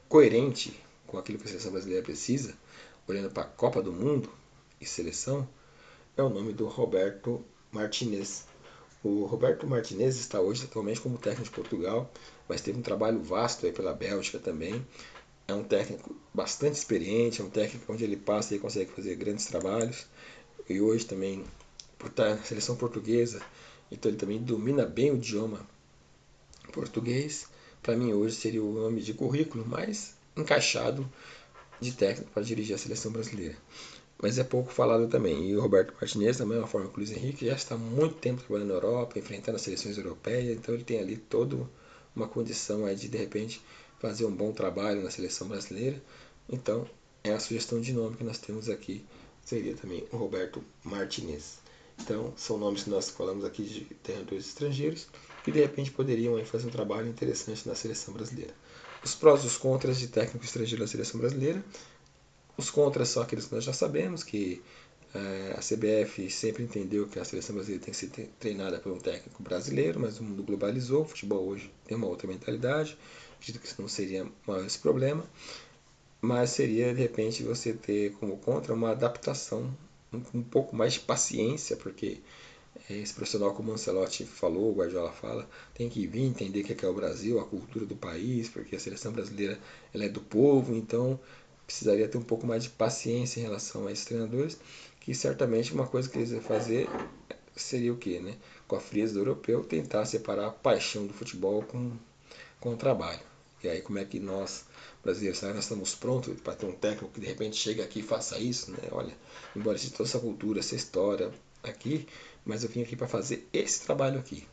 coerente com aquilo que a seleção brasileira precisa, olhando para a Copa do Mundo e seleção, é o nome do Roberto Martinez. O Roberto Martinez está hoje atualmente como técnico de Portugal, mas teve um trabalho vasto aí pela Bélgica também. É um técnico bastante experiente, é um técnico onde ele passa e consegue fazer grandes trabalhos. E hoje também, por estar na seleção portuguesa, então ele também domina bem o idioma português. Para mim hoje seria o nome de currículo mais encaixado de técnico para dirigir a seleção brasileira. Mas é pouco falado também. E o Roberto Martinez, da mesma forma que o Luiz Henrique, já está há muito tempo trabalhando na Europa, enfrentando as seleções europeias, então ele tem ali toda uma condição aí de repente fazer um bom trabalho na seleção brasileira. Então é a sugestão de nome que nós temos aqui, seria também o Roberto Martinez. Então são nomes que nós falamos aqui de treinadores estrangeiros que de repente poderiam aí fazer um trabalho interessante na seleção brasileira. Os prós e os contras de técnico estrangeiro na seleção brasileira. Os contras são aqueles que nós já sabemos, que a CBF sempre entendeu que a seleção brasileira tem que ser treinada por um técnico brasileiro, mas o mundo globalizou, o futebol hoje tem uma outra mentalidade, acredito que isso não seria maior esse problema, mas seria de repente você ter como contra uma adaptação, um pouco mais de paciência, porque esse profissional como o Ancelotti falou, o Guardiola fala, tem que vir entender o que é o Brasil, a cultura do país, porque a seleção brasileira ela é do povo, então precisaria ter um pouco mais de paciência em relação a esses treinadores, que certamente uma coisa que eles iam fazer seria o quê, né? Com a frieza do europeu, tentar separar a paixão do futebol com o trabalho. E aí como é que nós, brasileiros, será que nós estamos prontos para ter um técnico que de repente chega aqui e faça isso, né? Olha, embora exista toda essa cultura, essa história aqui, mas eu vim aqui para fazer esse trabalho aqui.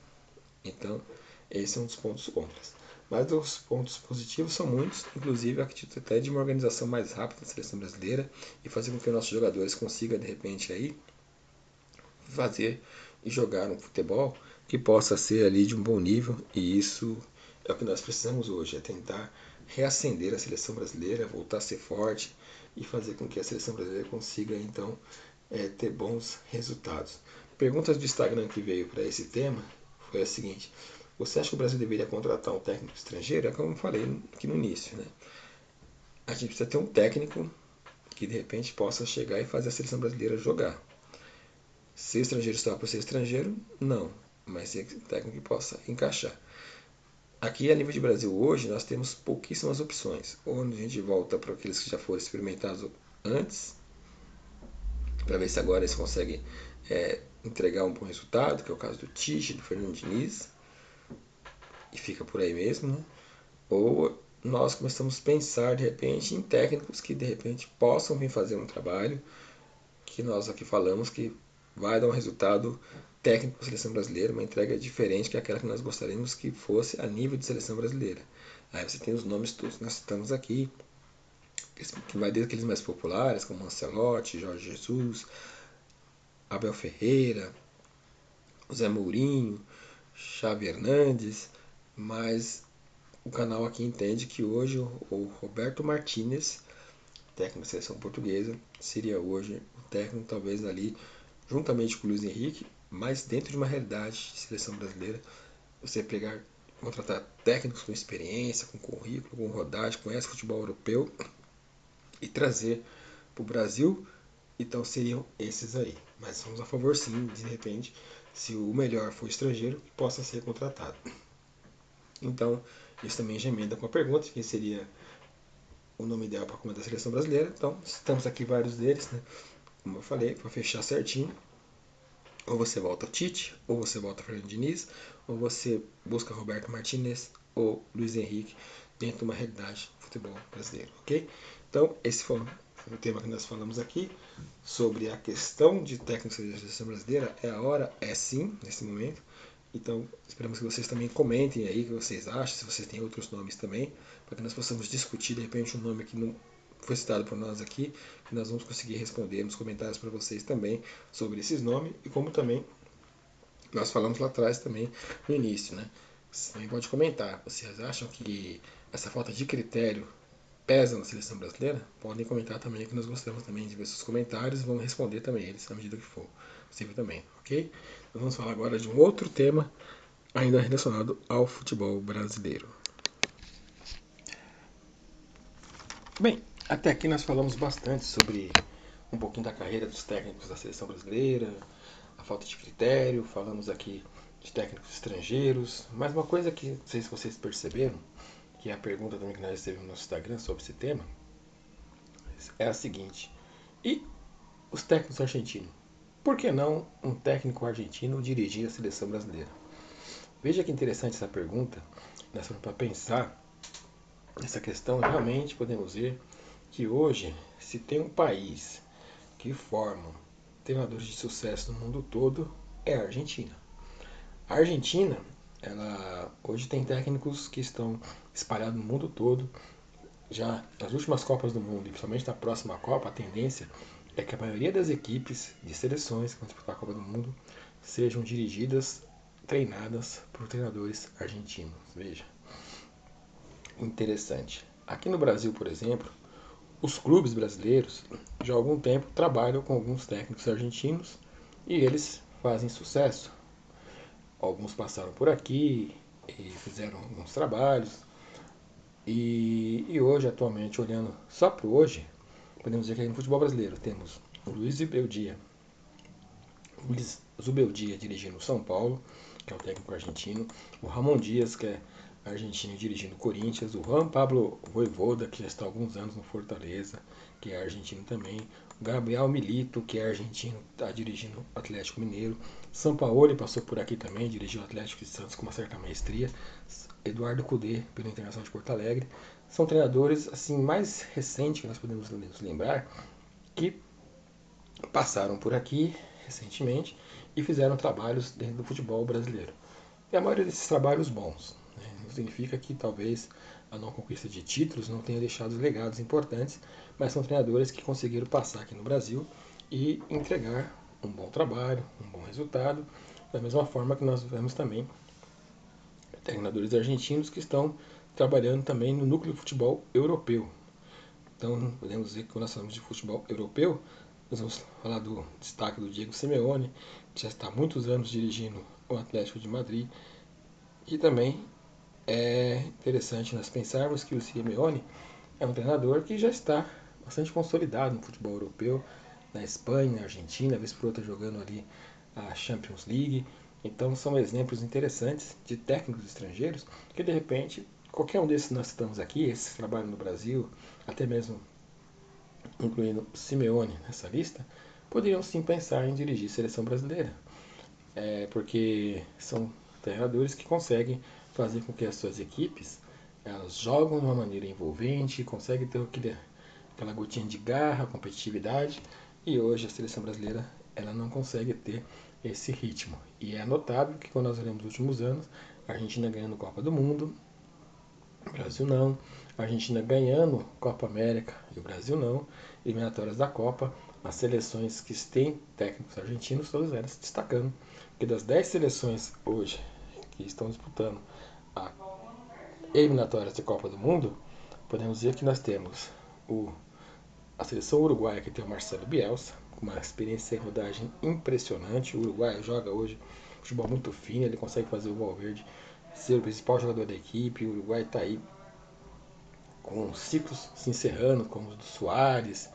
Então, esse é um dos pontos contras. Mas os pontos positivos são muitos, inclusive acredito até de uma organização mais rápida da seleção brasileira e fazer com que os nossos jogadores consigam de repente aí fazer e jogar um futebol que possa ser ali de um bom nível, e isso é o que nós precisamos hoje, é tentar reacender a seleção brasileira, voltar a ser forte e fazer com que a seleção brasileira consiga então ter bons resultados. Perguntas do Instagram que veio para esse tema foi a seguinte: você acha que o Brasil deveria contratar um técnico estrangeiro? É como eu falei aqui no início, né? A gente precisa ter um técnico que de repente possa chegar e fazer a seleção brasileira jogar. Ser estrangeiro só por ser estrangeiro, não. Mas ser técnico que possa encaixar. Aqui, a nível de Brasil hoje, nós temos pouquíssimas opções. Ou a gente volta para aqueles que já foram experimentados antes, para ver se agora eles conseguem entregar um bom resultado, que é o caso do Tite, do Fernando Diniz, e fica por aí mesmo, né? Ou nós começamos a pensar de repente em técnicos que de repente possam vir fazer um trabalho que nós aqui falamos que vai dar um resultado técnico para a seleção brasileira, uma entrega diferente que aquela que nós gostaríamos que fosse a nível de seleção brasileira. Aí você tem os nomes todos que nós citamos aqui, que vai desde aqueles mais populares, como Ancelotti, Jorge Jesus, Abel Ferreira, Zé Mourinho, Xavi Hernandes, mas o canal aqui entende que hoje o Roberto Martinez, técnico da seleção portuguesa, seria hoje o técnico talvez ali, juntamente com o Luiz Henrique, mas dentro de uma realidade de seleção brasileira, você pegar, contratar técnicos com experiência, com currículo, com rodagem, conhece futebol europeu e trazer para o Brasil, então seriam esses aí. Mas somos a favor sim, de repente, se o melhor for estrangeiro, que possa ser contratado. Então, isso também já emenda com a pergunta, quem seria o nome ideal para comandar a seleção brasileira. Então, estamos aqui vários deles, né? Como eu falei, para fechar certinho. Ou você volta Tite, ou você volta Fernando Diniz, ou você busca Roberto Martinez ou Luiz Henrique dentro de uma realidade do futebol brasileiro, ok? Então, esse foi o tema que nós falamos aqui sobre a questão de técnicos da seleção brasileira. É a hora? É sim, nesse momento. Então, esperamos que vocês também comentem aí o que vocês acham, se vocês têm outros nomes também, para que nós possamos discutir, de repente, um nome que não foi citado por nós aqui, que nós vamos conseguir responder nos comentários para vocês também sobre esses nomes, e como também nós falamos lá atrás também no início, né? Você também pode comentar, vocês acham que essa falta de critério pesa na seleção brasileira? Podem comentar também, que nós gostamos também de ver seus comentários e vamos responder também eles, à medida que for possível também, ok? Nós vamos falar agora de um outro tema, ainda relacionado ao futebol brasileiro. Bem, até aqui nós falamos bastante sobre um pouquinho da carreira dos técnicos da seleção brasileira, a falta de critério, falamos aqui de técnicos estrangeiros, mas uma coisa que não sei se vocês perceberam, que é a pergunta também que nós recebemos no nosso Instagram sobre esse tema, é a seguinte: e os técnicos argentinos? Por que não um técnico argentino dirigir a seleção brasileira? Veja que interessante essa pergunta, nós para pensar nessa questão. Realmente podemos ver que hoje, se tem um país que forma treinadores de sucesso no mundo todo, é a Argentina. A Argentina, ela hoje tem técnicos que estão espalhados no mundo todo. Já nas últimas Copas do Mundo, e principalmente na próxima Copa, a tendência é que a maioria das equipes de seleções que vão disputar a Copa do Mundo sejam dirigidas, treinadas por treinadores argentinos. Veja, interessante. Aqui no Brasil, por exemplo, os clubes brasileiros já há algum tempo trabalham com alguns técnicos argentinos e eles fazem sucesso. Alguns passaram por aqui e fizeram alguns trabalhos. E hoje, atualmente, olhando só para hoje, podemos dizer que aí no futebol brasileiro temos o Luiz Zubeldia dirigindo o São Paulo, que é o técnico argentino, o Ramon Dias, que é argentino dirigindo o Corinthians, o Juan Pablo Voivoda, que já está há alguns anos no Fortaleza, que é argentino também, o Gabriel Milito, que é argentino, está dirigindo o Atlético Mineiro, Sampaoli passou por aqui também, dirigiu o Atlético de Santos com uma certa maestria, Eduardo Cudê pelo Internacional de Porto Alegre. São treinadores assim mais recentes que nós podemos nos lembrar, que passaram por aqui recentemente e fizeram trabalhos dentro do futebol brasileiro. E a maioria desses trabalhos bons. Né? Não significa que talvez a não conquista de títulos não tenha deixado legados importantes, mas são treinadores que conseguiram passar aqui no Brasil e entregar um bom trabalho, um bom resultado, da mesma forma que nós vemos também treinadores argentinos que estão trabalhando também no núcleo de futebol europeu. Então, podemos dizer que quando nós falamos de futebol europeu, nós vamos falar do destaque do Diego Simeone, que já está há muitos anos dirigindo o Atlético de Madrid. E também é interessante nós pensarmos que o Simeone é um treinador que já está bastante consolidado no futebol europeu, na Espanha, na Argentina, vez por outra jogando ali a Champions League. Então são exemplos interessantes de técnicos estrangeiros que de repente, qualquer um desses que nós citamos aqui, esses que trabalham no Brasil, até mesmo incluindo Simeone nessa lista, poderiam sim pensar em dirigir a seleção brasileira. Porque são treinadores que conseguem fazer com que as suas equipes elas jogam de uma maneira envolvente, conseguem ter aquela gotinha de garra, competitividade, e hoje a seleção brasileira ela não consegue ter esse ritmo. E é notável que quando nós olhamos os últimos anos, a Argentina ganhando Copa do Mundo, o Brasil não, a Argentina ganhando Copa América e o Brasil não, eliminatórias da Copa, as seleções que têm técnicos argentinos, todas elas se destacando. Porque das 10 seleções hoje que estão disputando a eliminatórias de Copa do Mundo, podemos dizer que nós temos a seleção uruguaia, que tem o Marcelo Bielsa, com uma experiência em rodagem impressionante. O Uruguai joga hoje futebol muito fino, ele consegue fazer o Valverde ser o principal jogador da equipe. O Uruguai está aí com ciclos se encerrando, como o do Soares,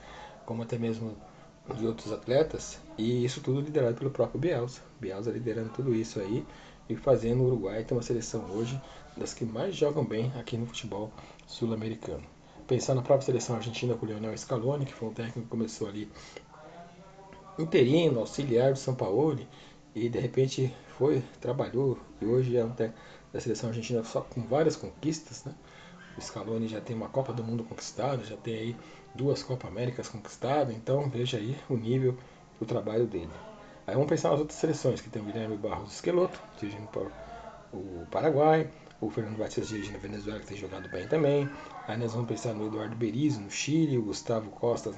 como até mesmo de outros atletas, e isso tudo liderado pelo próprio Bielsa. Bielsa liderando tudo isso aí e fazendo o Uruguai ter uma seleção hoje das que mais jogam bem aqui no futebol sul-americano. Pensar na própria seleção argentina com o Lionel Scaloni, que foi um técnico que começou ali interino, auxiliar do Sampaoli, e de repente foi, trabalhou, e hoje é um técnico da seleção argentina só com várias conquistas, né? O Scaloni já tem uma Copa do Mundo conquistada, já tem aí 2 Copa Américas conquistadas, então veja aí o nível do trabalho dele. Aí vamos pensar nas outras seleções, que tem o Guilherme Barros Esqueloto, dirigindo para o Paraguai, o Fernando Batista dirigindo a Venezuela, que tem jogado bem também. Aí nós vamos pensar no Eduardo Berizzo, no Chile, o Gustavo Costas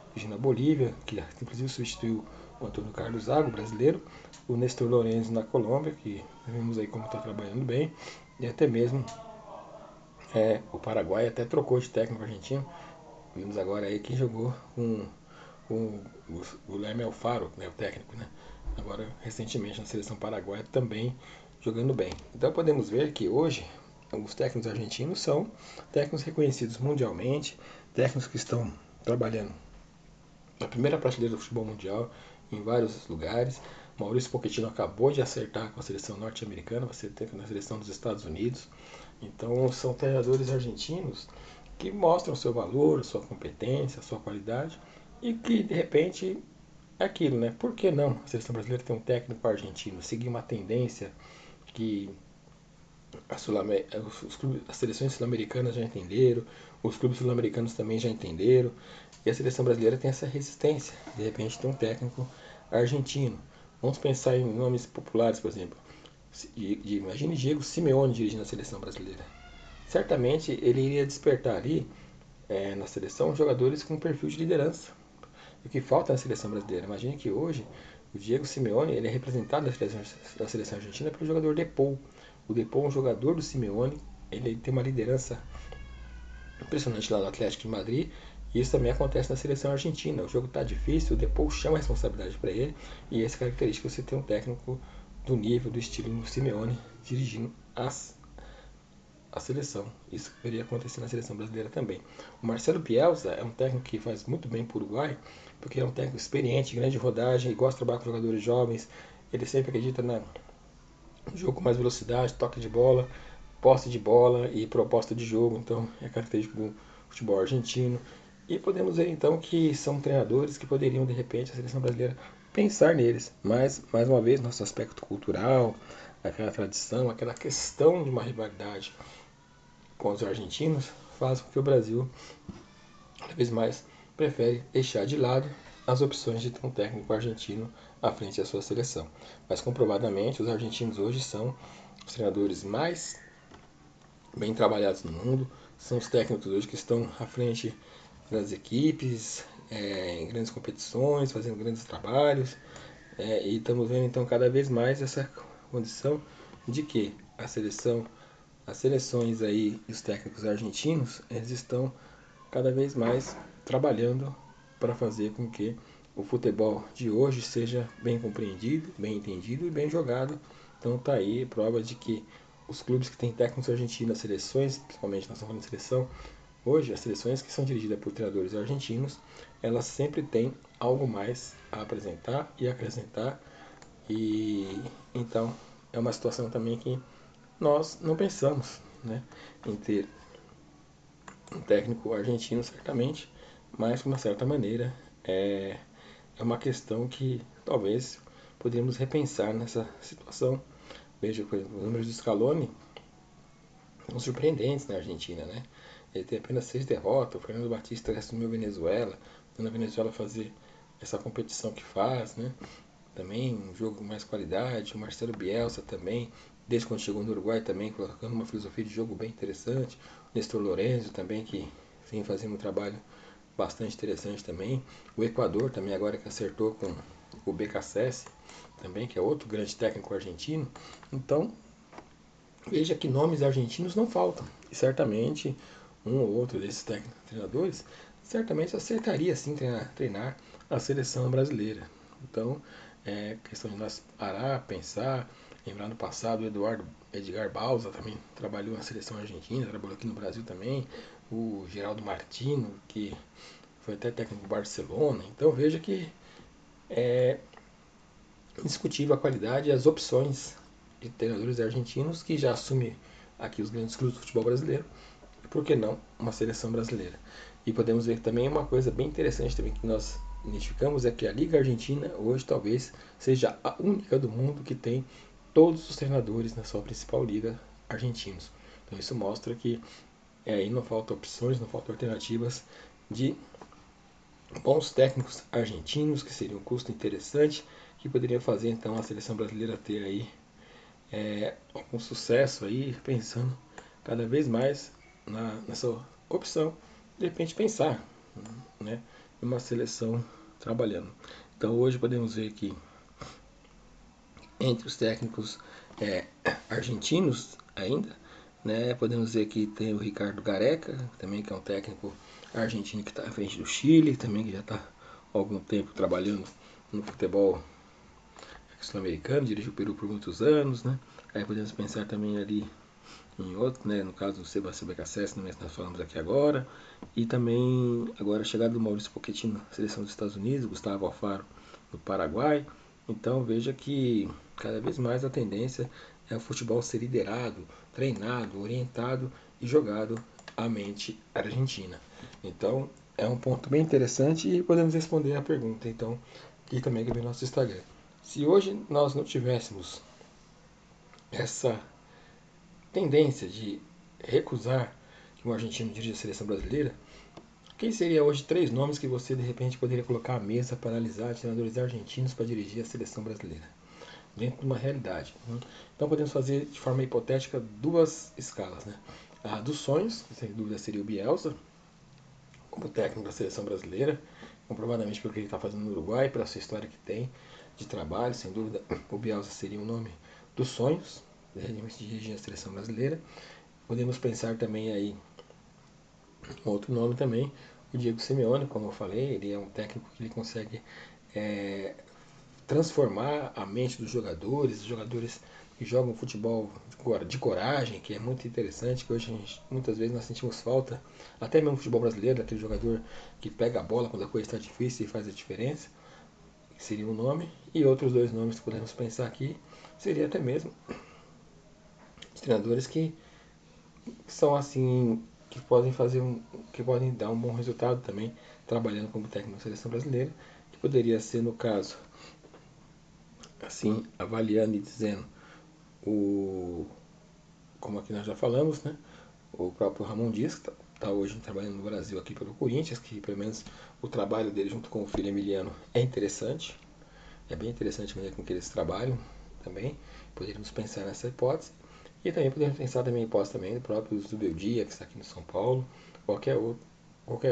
dirigindo a Bolívia, que inclusive substituiu o Antônio Carlos Zago, brasileiro, o Nestor Lorenzo na Colômbia, que vemos aí como está trabalhando bem, e até mesmo o Paraguai até trocou de técnico argentino. Vimos agora aí quem jogou com o Guilherme Alfaro, né, o técnico, né? Agora, recentemente, na seleção paraguaia também jogando bem. Então podemos ver que hoje os técnicos argentinos são técnicos reconhecidos mundialmente, técnicos que estão trabalhando na primeira prateleira do futebol mundial em vários lugares. Maurício Pochettino acabou de acertar com a seleção norte-americana, vai ser técnico na seleção dos Estados Unidos. Então são treinadores argentinos que mostram seu valor, sua competência, sua qualidade e que de repente é aquilo, né? Por que não a seleção brasileira ter um técnico argentino? Seguir uma tendência que as seleções sul-americanas já entenderam, os clubes sul-americanos também já entenderam, e a seleção brasileira tem essa resistência. De repente tem um técnico argentino. Vamos pensar em nomes populares, por exemplo. Imagine Diego Simeone dirigindo a seleção brasileira. Certamente ele iria despertar ali na seleção jogadores com perfil de liderança. O que falta na seleção brasileira? Imagine que hoje o Diego Simeone ele é representado na seleção argentina pelo jogador Depou. O Depou é um jogador do Simeone, ele tem uma liderança impressionante lá no Atlético de Madrid, e isso também acontece na seleção argentina. O jogo está difícil, o Depou chama a responsabilidade para ele, e essa característica você tem um técnico do nível, do estilo do Simeone dirigindo a seleção. Isso poderia acontecer na seleção brasileira também. O Marcelo Bielsa é um técnico que faz muito bem para o Uruguai, porque é um técnico experiente, grande rodagem, e gosta de trabalhar com jogadores jovens. Ele sempre acredita no jogo com mais velocidade, toque de bola, posse de bola e proposta de jogo. Então é característico do futebol argentino. E podemos ver então que são treinadores que poderiam de repente a seleção brasileira pensar neles. Mas mais uma vez nosso aspecto cultural, aquela tradição, aquela questão de uma rivalidade com os argentinos faz com que o Brasil cada vez mais prefere deixar de lado as opções de ter um técnico argentino à frente da sua seleção. Mas comprovadamente os argentinos hoje são os treinadores mais bem trabalhados no mundo, são os técnicos hoje que estão à frente das equipes, em grandes competições, fazendo grandes trabalhos, e estamos vendo então cada vez mais essa condição de que as seleções aí e os técnicos argentinos, eles estão cada vez mais trabalhando para fazer com que o futebol de hoje seja bem compreendido, bem entendido e bem jogado. Então tá aí prova de que os clubes que têm técnicos argentinos, as seleções, principalmente nós estamos falando de seleção, hoje as seleções que são dirigidas por treinadores argentinos, elas sempre têm algo mais a apresentar e acrescentar, e então é uma situação também que nós não pensamos, né, em ter um técnico argentino, certamente, mas de uma certa maneira é uma questão que talvez poderíamos repensar nessa situação. Veja, por exemplo, os números do Scaloni são surpreendentes na Argentina, né? Ele tem apenas 6 derrotas, o Fernando Batista assumiu a Venezuela, dando a Venezuela fazer essa competição que faz, né? Também um jogo com mais qualidade, o Marcelo Bielsa também, desde quando chegou no Uruguai também, colocando uma filosofia de jogo bem interessante, o Nestor Lorenzo também, que vem fazendo um trabalho bastante interessante também. O Equador também agora que acertou com o BKSS, também, que é outro grande técnico argentino. Então, veja que nomes argentinos não faltam. E certamente um ou outro desses treinadores certamente acertaria sim treinar a seleção brasileira. Então, é questão de nós parar, pensar, lembrar no passado o Edgar Balsa também trabalhou na seleção argentina, trabalhou aqui no Brasil também, o Geraldo Martino, que foi até técnico do Barcelona. Então veja que é indiscutível a qualidade e as opções de treinadores argentinos que já assumem aqui os grandes clubes do futebol brasileiro, e por que não uma seleção brasileira. E podemos ver que também uma coisa bem interessante também que nós identificamos é que a Liga Argentina hoje talvez seja a única do mundo que tem todos os treinadores na sua principal liga argentinos. Então isso mostra que aí não falta opções, não faltam alternativas de bons técnicos argentinos, que seria um custo interessante, que poderia fazer então a seleção brasileira ter aí algum sucesso aí, pensando cada vez mais nessa opção, de repente pensar, né, em uma seleção trabalhando. Então hoje podemos ver que entre os técnicos argentinos ainda, né, podemos dizer que tem o Ricardo Gareca, também que é um técnico argentino que está à frente do Chile, também que já está há algum tempo trabalhando no futebol sul-americano, dirigiu o Peru por muitos anos, né? Aí podemos pensar também ali em outro, né, no caso do Sebastião BKSS, que nós falamos aqui agora, e também agora a chegada do Maurício Pochettino na seleção dos Estados Unidos, Gustavo Alfaro no Paraguai. Então veja que cada vez mais a tendência é o futebol ser liderado, treinado, orientado e jogado à mente argentina. Então é um ponto bem interessante e podemos responder a pergunta então aqui também que vem no nosso Instagram. Se hoje nós não tivéssemos essa tendência de recusar que um argentino dirija a seleção brasileira, quem seria hoje três nomes que você de repente poderia colocar à mesa para analisar treinadores argentinos para dirigir a seleção brasileira? Dentro de uma realidade. Então podemos fazer de forma hipotética duas escalas. Né? A dos sonhos, que sem dúvida seria o Bielsa, como técnico da seleção brasileira, comprovadamente pelo que ele está fazendo no Uruguai, pela sua história que tem de trabalho, sem dúvida o Bielsa seria um nome dos sonhos, de dirigir a seleção brasileira. Podemos pensar também aí outro nome também, o Diego Simeone, como eu falei, ele é um técnico que ele consegue é, transformar a mente dos jogadores, os jogadores que jogam futebol de coragem, que é muito interessante, que hoje muitas vezes nós sentimos falta, até mesmo no futebol brasileiro, daquele jogador que pega a bola quando a coisa está difícil e faz a diferença, que seria um nome, e outros dois nomes que podemos pensar aqui, seria até mesmo os treinadores que são assim, que podem fazer que podem dar um bom resultado também, trabalhando como técnico da seleção brasileira, que poderia ser no caso, assim, avaliando e dizendo o, como aqui nós já falamos, né? O próprio Ramon Dias, que está hoje trabalhando no Brasil aqui pelo Corinthians, que pelo menos o trabalho dele junto com o filho Emiliano é interessante. É bem interessante a maneira com que eles trabalham também. Poderíamos pensar nessa hipótese. E também podemos pensar também em hipótese também do próprio Zubeldia, que está aqui no São Paulo, qualquer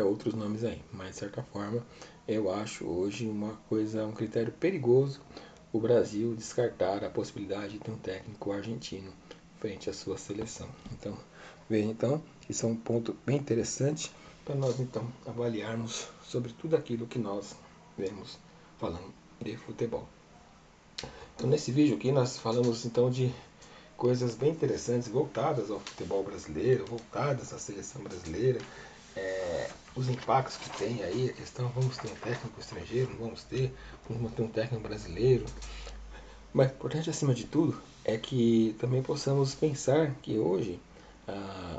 outros nomes aí. Mas de certa forma, eu acho hoje uma coisa, um critério perigoso o Brasil descartar a possibilidade de ter um técnico argentino frente à sua seleção. Então, veja então, isso é um ponto bem interessante para nós então avaliarmos sobre tudo aquilo que nós vemos falando de futebol. Então nesse vídeo aqui nós falamos então de coisas bem interessantes voltadas ao futebol brasileiro, voltadas à seleção brasileira, os impactos que tem aí, a questão, vamos ter um técnico estrangeiro, não vamos ter um técnico brasileiro, mas o importante acima de tudo é que também possamos pensar que hoje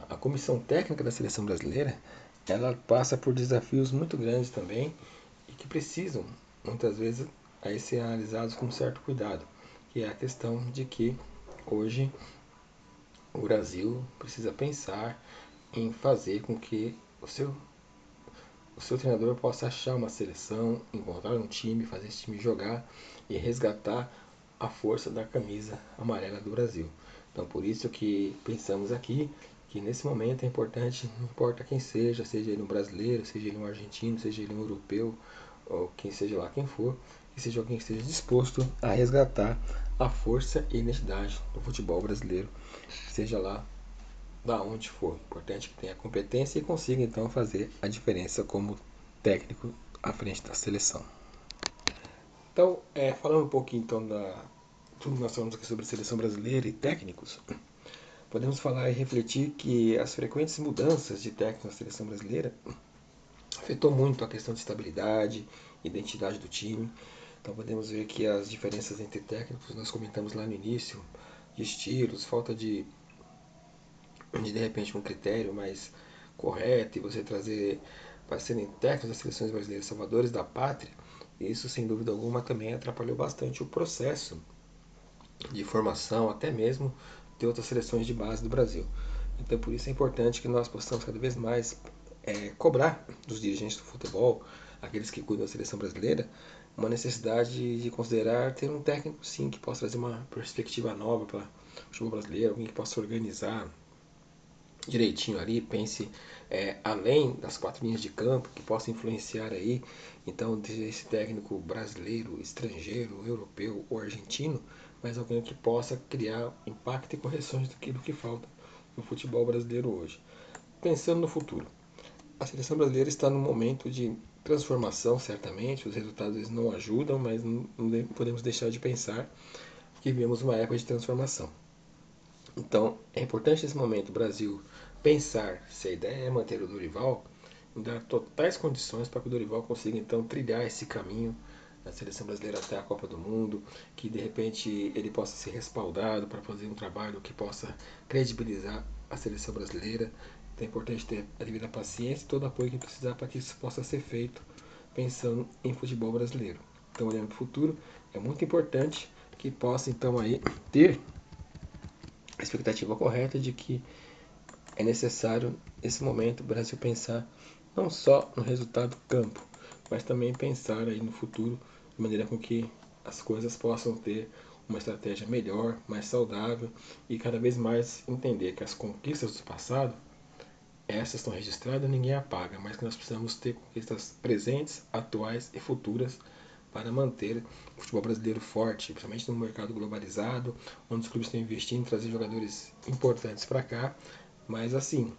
a comissão técnica da seleção brasileira ela passa por desafios muito grandes também e que precisam muitas vezes aí ser analisados com certo cuidado, que é a questão de que hoje o Brasil precisa pensar em fazer com que o seu treinador possa achar uma seleção, encontrar um time, fazer esse time jogar e resgatar a força da camisa amarela do Brasil. Então por isso que pensamos aqui que nesse momento é importante, não importa quem seja ele um brasileiro, seja ele um argentino, seja ele um europeu, ou quem seja lá quem for, que seja alguém que esteja disposto a resgatar a força e identidade do futebol brasileiro, seja lá da onde for. Importante que tenha competência e consiga então fazer a diferença como técnico à frente da seleção. Então, falando um pouquinho então da tudo que nós falamos aqui sobre a seleção brasileira e técnicos, podemos falar e refletir que as frequentes mudanças de técnico na seleção brasileira afetou muito a questão de estabilidade, identidade do time. Então podemos ver que as diferenças entre técnicos, nós comentamos lá no início, de estilos, falta de repente um critério mais correto e você trazer para serem técnicos das seleções brasileiras salvadores da pátria, isso sem dúvida alguma também atrapalhou bastante o processo de formação, até mesmo de outras seleções de base do Brasil. Então por isso é importante que nós possamos cada vez mais cobrar dos dirigentes do futebol, aqueles que cuidam da seleção brasileira, uma necessidade de considerar ter um técnico sim que possa trazer uma perspectiva nova para o futebol brasileiro, alguém que possa organizar direitinho ali, pense além das quatro linhas de campo, que possa influenciar aí, então, esse técnico brasileiro, estrangeiro, europeu ou argentino, mas alguém que possa criar impacto e correções daquilo que falta no futebol brasileiro hoje. Pensando no futuro, a seleção brasileira está num momento de transformação, certamente, os resultados não ajudam, mas não podemos deixar de pensar que vivemos uma época de transformação. Então, é importante nesse momento o Brasil pensar se a ideia é manter o Dorival, dar totais condições para que o Dorival consiga então trilhar esse caminho da seleção brasileira até a Copa do Mundo, que de repente ele possa ser respaldado para fazer um trabalho que possa credibilizar a seleção brasileira. Então é importante ter a devida paciência e todo o apoio que precisar para que isso possa ser feito pensando em futebol brasileiro. Então, olhando para o futuro, é muito importante que possa então aí ter a expectativa correta de que é necessário, nesse momento, o Brasil pensar não só no resultado campo, mas também pensar aí no futuro, de maneira com que as coisas possam ter uma estratégia melhor, mais saudável e cada vez mais entender que as conquistas do passado, essas estão registradas, ninguém apaga, mas que nós precisamos ter conquistas presentes, atuais e futuras para manter o futebol brasileiro forte, principalmente no mercado globalizado, onde os clubes estão investindo em trazer jogadores importantes para cá. Mas assim,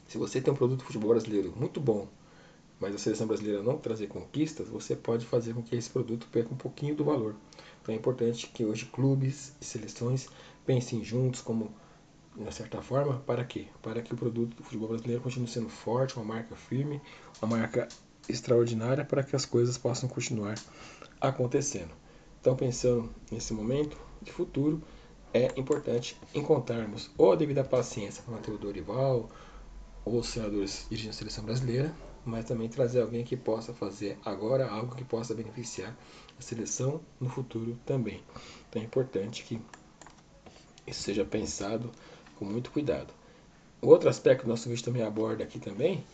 se você tem um produto de futebol brasileiro muito bom, mas a seleção brasileira não trazer conquistas, você pode fazer com que esse produto perca um pouquinho do valor. Então é importante que hoje clubes e seleções pensem juntos como de uma certa forma, para quê? Para que o produto do futebol brasileiro continue sendo forte, uma marca firme, uma marca extraordinária para que as coisas possam continuar acontecendo. Então, pensando nesse momento de futuro, é importante encontrarmos ou a devida paciência para manter o Dorival, ou os senadores dirigindo a seleção brasileira, mas também trazer alguém que possa fazer agora algo que possa beneficiar a seleção no futuro também. Então é importante que isso seja pensado com muito cuidado. O outro aspecto que o nosso vídeo também aborda aqui também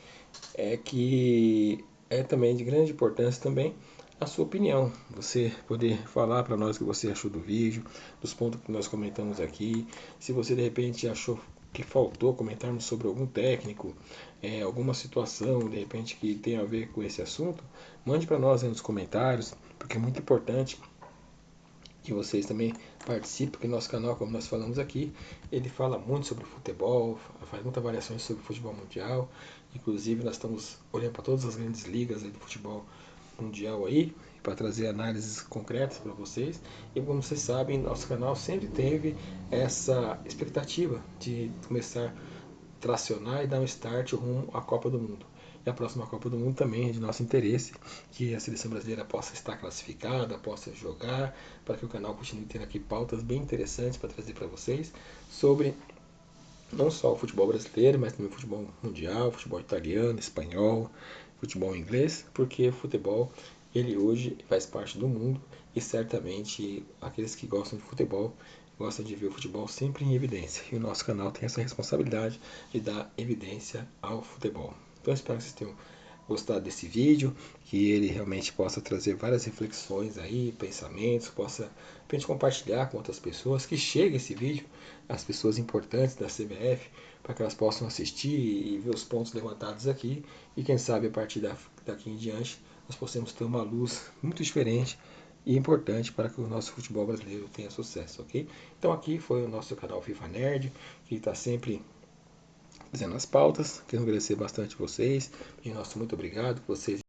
é que é também de grande importância também a sua opinião. Você poder falar para nós o que você achou do vídeo, dos pontos que nós comentamos aqui. Se você de repente achou que faltou comentarmos sobre algum técnico, alguma situação de repente que tem a ver com esse assunto, mande para nós aí nos comentários, porque é muito importante que vocês também participem, porque nosso canal, como nós falamos aqui, ele fala muito sobre futebol, faz muitas avaliações sobre futebol mundial, inclusive nós estamos olhando para todas as grandes ligas aí do futebol mundial aí, para trazer análises concretas para vocês, e como vocês sabem, nosso canal sempre teve essa expectativa de começar a tracionar e dar um start rumo à Copa do Mundo. E a próxima Copa do Mundo também é de nosso interesse que a seleção brasileira possa estar classificada, possa jogar, para que o canal continue tendo aqui pautas bem interessantes para trazer para vocês sobre não só o futebol brasileiro, mas também o futebol mundial, futebol italiano, espanhol, futebol inglês, porque o futebol ele hoje faz parte do mundo e certamente aqueles que gostam de futebol gostam de ver o futebol sempre em evidência. E o nosso canal tem essa responsabilidade de dar evidência ao futebol. Então eu espero que vocês tenham gostado desse vídeo, que ele realmente possa trazer várias reflexões aí, pensamentos, possa a gente compartilhar com outras pessoas, que chegue esse vídeo às pessoas importantes da CBF, para que elas possam assistir e ver os pontos levantados aqui, e quem sabe a partir daqui em diante nós possamos ter uma luz muito diferente e importante para que o nosso futebol brasileiro tenha sucesso, ok? Então aqui foi o nosso canal FIFA Nerd, que está sempre fazendo as pautas. Quero agradecer bastante vocês, e nosso muito obrigado por vocês